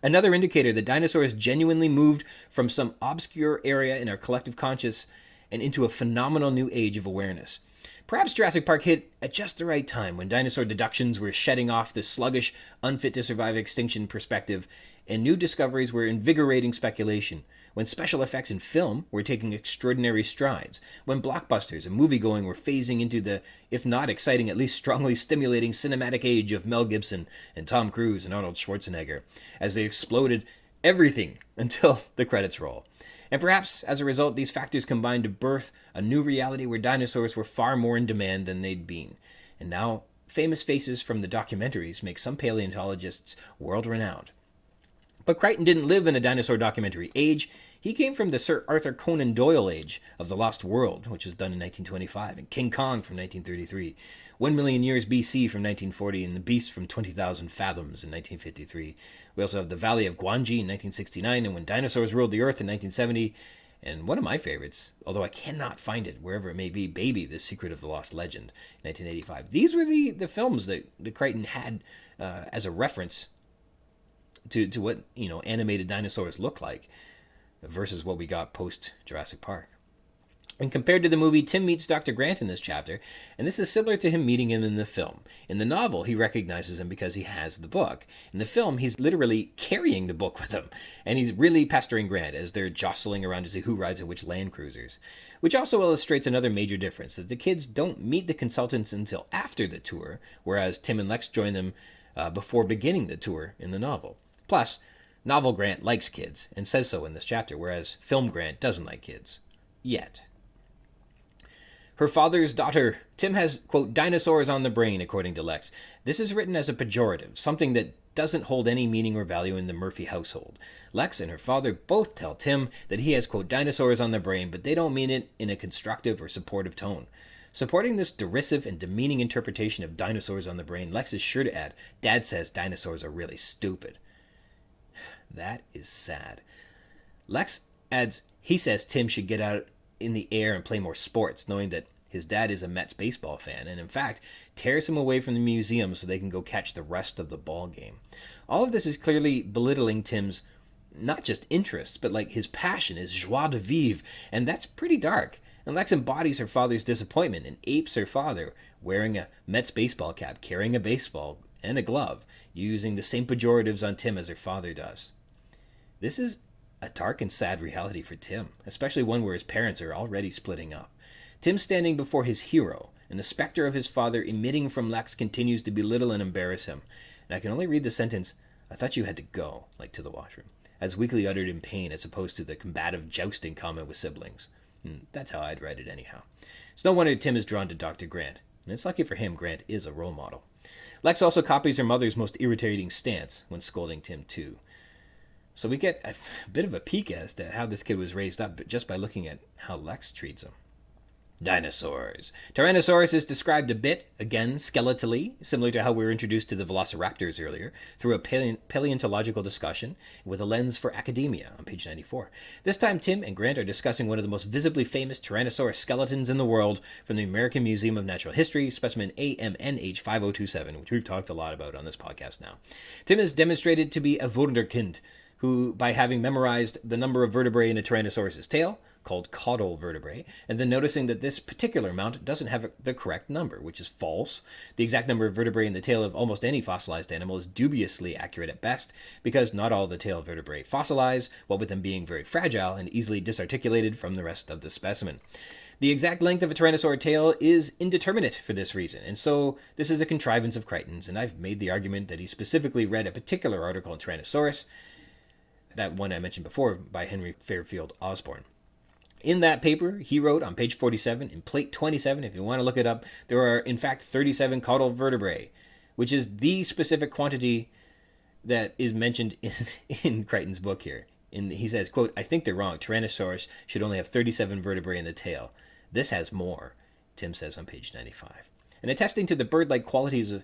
another indicator that dinosaurs genuinely moved from some obscure area in our collective conscious and into a phenomenal new age of awareness. Perhaps Jurassic Park hit at just the right time, when dinosaur deductions were shedding off the sluggish, unfit-to-survive extinction perspective, and new discoveries were invigorating speculation, when special effects in film were taking extraordinary strides, when blockbusters and moviegoing were phasing into the, if not exciting, at least strongly stimulating cinematic age of Mel Gibson and Tom Cruise and Arnold Schwarzenegger, as they exploded everything until the credits roll. And perhaps, as a result, these factors combined to birth a new reality where dinosaurs were far more in demand than they'd been. And now, famous faces from the documentaries make some paleontologists world-renowned. But Crichton didn't live in a dinosaur documentary age. He came from the Sir Arthur Conan Doyle age of The Lost World, which was done in 1925, and King Kong from 1933, 1 Million Years BC from 1940, and The Beast from 20,000 Fathoms in 1953. We also have The Valley of Gwangi in 1969, and When Dinosaurs Ruled the Earth in 1970, and one of my favorites, although I cannot find it wherever it may be, Baby, The Secret of the Lost Legend in 1985. These were the films that Crichton had as a reference to what, animated dinosaurs look like versus what we got post Jurassic Park. And compared to the movie, Tim meets Dr. Grant in this chapter, and this is similar to him meeting him in the film. In the novel, he recognizes him because he has the book. In the film, he's literally carrying the book with him, and he's really pestering Grant as they're jostling around to see who rides in which Land Cruisers. Which also illustrates another major difference, that the kids don't meet the consultants until after the tour, whereas Tim and Lex join them before beginning the tour in the novel. Plus, novel Grant likes kids, and says so in this chapter, whereas film Grant doesn't like kids. Yet. Her father's daughter. Tim has, quote, dinosaurs on the brain, according to Lex. This is written as a pejorative, something that doesn't hold any meaning or value in the Murphy household. Lex and her father both tell Tim that he has, quote, dinosaurs on the brain, but they don't mean it in a constructive or supportive tone. Supporting this derisive and demeaning interpretation of dinosaurs on the brain, Lex is sure to add, Dad says dinosaurs are really stupid. That is sad. Lex adds, he says Tim should get out in the air and play more sports, knowing that his dad is a Mets baseball fan, and in fact, tears him away from the museum so they can go catch the rest of the ball game. All of this is clearly belittling Tim's, not just interests, but like his passion, his joie de vivre, and that's pretty dark. And Lex embodies her father's disappointment and apes her father, wearing a Mets baseball cap, carrying a baseball and a glove, using the same pejoratives on Tim as her father does. This is a dark and sad reality for Tim, especially one where his parents are already splitting up. Tim standing before his hero, and the specter of his father emitting from Lex continues to belittle and embarrass him. And I can only read the sentence, I thought you had to go, like to the washroom, as weakly uttered in pain as opposed to the combative jousting comment with siblings. That's how I'd write it anyhow. It's no wonder Tim is drawn to Dr. Grant, and it's lucky for him Grant is a role model. Lex also copies her mother's most irritating stance when scolding Tim too. So we get a bit of a peek as to how this kid was raised up just by looking at how Lex treats him. Dinosaurs. Tyrannosaurus is described a bit, again, skeletally, similar to how we were introduced to the velociraptors earlier, through a paleontological discussion with a lens for academia on page 94. This time, Tim and Grant are discussing one of the most visibly famous Tyrannosaurus skeletons in the world from the American Museum of Natural History, specimen AMNH5027, which we've talked a lot about on this podcast now. Tim is demonstrated to be a Wunderkind, who, by having memorized the number of vertebrae in a Tyrannosaurus's tail, called caudal vertebrae, and then noticing that this particular mount doesn't have the correct number, which is false. The exact number of vertebrae in the tail of almost any fossilized animal is dubiously accurate at best, because not all the tail vertebrae fossilize, what with them being very fragile and easily disarticulated from the rest of the specimen. The exact length of a tyrannosaur tail is indeterminate for this reason, and so this is a contrivance of Crichton's, and I've made the argument that he specifically read a particular article in Tyrannosaurus, that one I mentioned before, by Henry Fairfield Osborn. In that paper, he wrote on page 47, in plate 27, if you want to look it up, there are in fact 37 caudal vertebrae, which is the specific quantity that is mentioned in Crichton's book here. He says, quote, I think they're wrong. Tyrannosaurus should only have 37 vertebrae in the tail. This has more, Tim says on page 95. And attesting to the bird-like qualities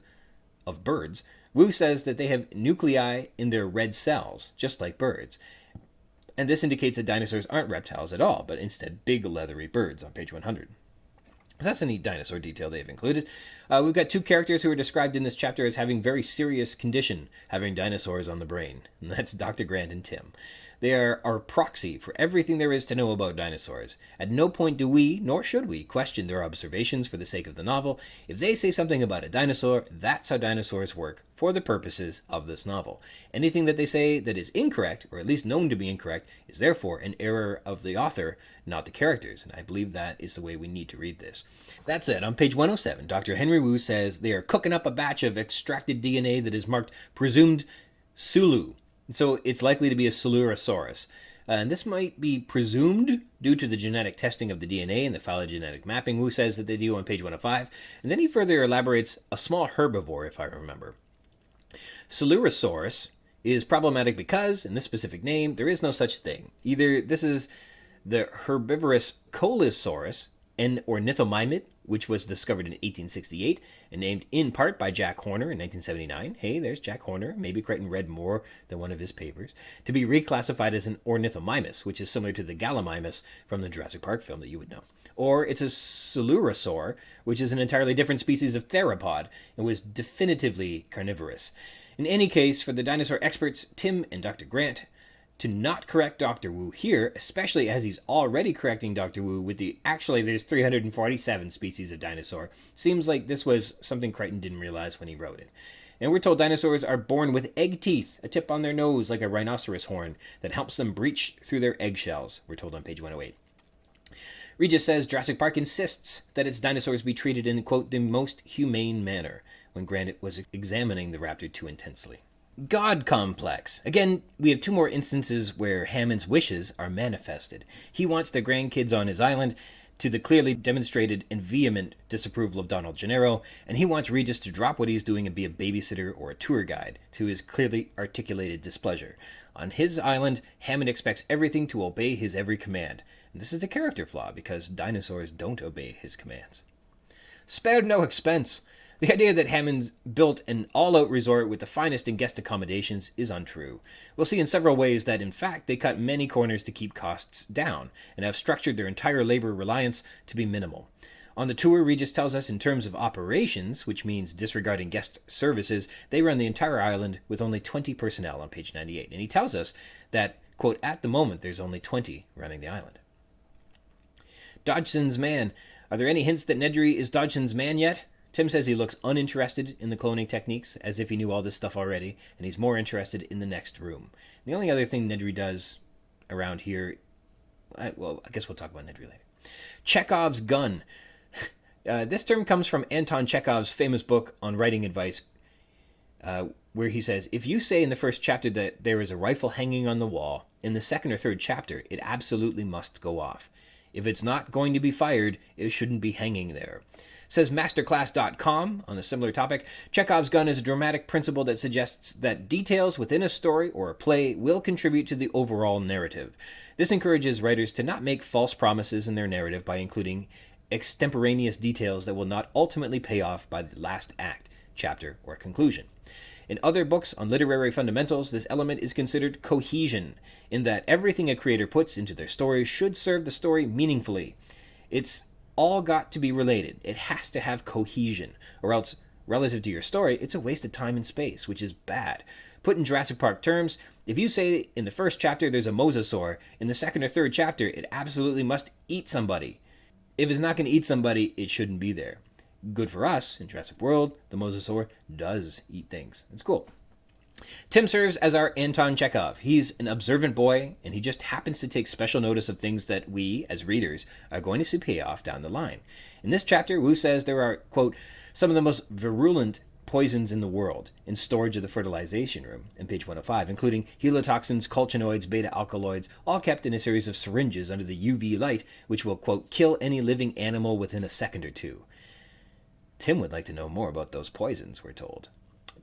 of birds, Wu says that they have nuclei in their red cells, just like birds. And this indicates that dinosaurs aren't reptiles at all, but instead big leathery birds on page 100. So that's a neat dinosaur detail they've included. We've got two characters who are described in this chapter as having very serious condition, having dinosaurs on the brain. And that's Dr. Grant and Tim. They are our proxy for everything there is to know about dinosaurs. At no point do we, nor should we, question their observations for the sake of the novel. If they say something about a dinosaur, that's how dinosaurs work for the purposes of this novel. Anything that they say that is incorrect, or at least known to be incorrect, is therefore an error of the author, not the characters. And I believe that is the way we need to read this. That said, on page 107, Dr. Henry Wu says they are cooking up a batch of extracted DNA that is marked presumed Sulu. So it's likely to be a Silurosaurus. And this might be presumed due to the genetic testing of the DNA and the phylogenetic mapping Wu says that they do on page 105. And then he further elaborates a small herbivore, if I remember. Silurosaurus is problematic because, in this specific name, there is no such thing. Either this is the herbivorous Coelosaurus, an ornithomimid, which was discovered in 1868 and named in part by Jack Horner in 1979. Hey, there's Jack Horner. Maybe Crichton read more than one of his papers. To be reclassified as an ornithomimus, which is similar to the Gallimimus from the Jurassic Park film that you would know. Or it's a Silurosaur, which is an entirely different species of theropod and was definitively carnivorous. In any case, for the dinosaur experts, Tim and Dr. Grant, to not correct Dr. Wu here, especially as he's already correcting Dr. Wu with there's 347 species of dinosaur, seems like this was something Crichton didn't realize when he wrote it. And we're told dinosaurs are born with egg teeth, a tip on their nose like a rhinoceros horn that helps them breach through their eggshells, we're told on page 108. Regis says Jurassic Park insists that its dinosaurs be treated in, quote, the most humane manner, when Grant was examining the raptor too intensely. God complex. Again, we have two more instances where Hammond's wishes are manifested. He wants the grandkids on his island, to the clearly demonstrated and vehement disapproval of Donald Gennaro, and he wants Regis to drop what he's doing and be a babysitter or a tour guide, to his clearly articulated displeasure. On his island, Hammond expects everything to obey his every command. And this is a character flaw, because dinosaurs don't obey his commands. Spared no expense. The idea that Hammond's built an all-out resort with the finest in guest accommodations is untrue. We'll see in several ways that, in fact, they cut many corners to keep costs down, and have structured their entire labor reliance to be minimal. On the tour, Regis tells us in terms of operations, which means disregarding guest services, they run the entire island with only 20 personnel on page 98. And he tells us that, quote, at the moment there's only 20 running the island. Dodgson's man. Are there any hints that Nedry is Dodgson's man yet? Tim says he looks uninterested in the cloning techniques, as if he knew all this stuff already, and he's more interested in the next room. The only other thing Nedry does around here, I guess we'll talk about Nedry later. Chekhov's gun. This term comes from Anton Chekhov's famous book on writing advice, where he says, if you say in the first chapter that there is a rifle hanging on the wall, in the second or third chapter, it absolutely must go off. If it's not going to be fired, it shouldn't be hanging there. Says masterclass.com on a similar topic, Chekhov's gun is a dramatic principle that suggests that details within a story or a play will contribute to the overall narrative. This encourages writers to not make false promises in their narrative by including extemporaneous details that will not ultimately pay off by the last act, chapter, or conclusion. In other books on literary fundamentals, this element is considered cohesion, in that everything a creator puts into their story should serve the story meaningfully. It's all got to be related. It has to have cohesion, or else, relative to your story, it's a waste of time and space, which is bad. Put in Jurassic Park terms, if you say in the first chapter there's a mosasaur, in the second or third chapter it absolutely must eat somebody. If it's not going to eat somebody, it shouldn't be there. Good for us, in Jurassic World, the mosasaur does eat things. It's cool. Tim serves as our Anton Chekhov. He's an observant boy, and he just happens to take special notice of things that we, as readers, are going to see pay off down the line. In this chapter, Wu says there are, quote, some of the most virulent poisons in the world in storage of the fertilization room, in page 105, including helotoxins, colchinoids, beta-alkaloids, all kept in a series of syringes under the UV light, which will, quote, kill any living animal within a second or two. Tim would like to know more about those poisons, we're told.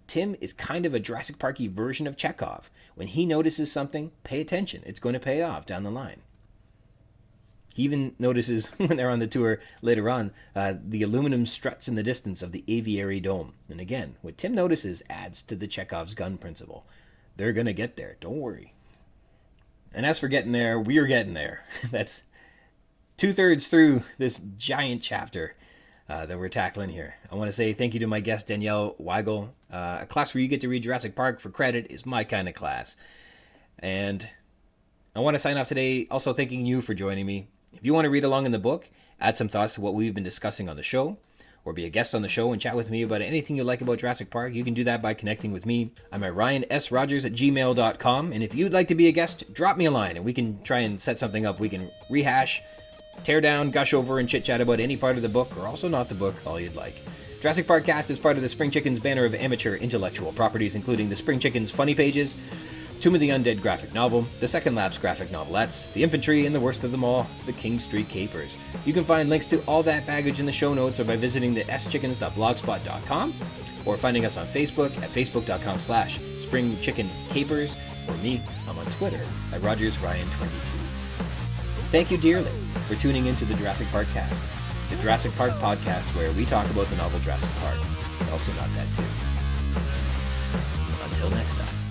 Tim is kind of a Jurassic Park-y version of Chekhov. When he notices something, pay attention. It's going to pay off down the line. He even notices, when they're on the tour later on, the aluminum struts in the distance of the aviary dome. And again, what Tim notices adds to the Chekhov's gun principle. They're going to get there. Don't worry. And as for getting there, we're getting there. That's 2/3 through this giant chapter that we're tackling here. I want to say thank you to my guest, Danielle Wigle. A class where you get to read Jurassic Park for credit is my kind of class. And I want to sign off today also thanking you for joining me. If you want to read along in the book, add some thoughts to what we've been discussing on the show, or be a guest on the show and chat with me about anything you like about Jurassic Park, you can do that by connecting with me. I'm at ryansrogers@gmail.com, and if you'd like to be a guest, drop me a line and we can try and set something up. We can rehash, tear down, gush over, and chit-chat about any part of the book, or also not the book, all you'd like. Jurassic Park-Cast is part of the Spring Chickens banner of amateur intellectual properties, including the Spring Chickens Funny Pages, Tomb of the Undead graphic novel, the Second Lapse graphic novelettes, the Infantry, and the worst of them all, the King Street Capers. You can find links to all that baggage in the show notes or by visiting the schickens.blogspot.com or finding us on Facebook at facebook.com/springchickencapers, or me, I'm on Twitter at RogersRyan22. Thank you dearly for tuning into the Jurassic Park-Cast, the Jurassic Park podcast where we talk about the novel Jurassic Park, and also not that too. Until next time.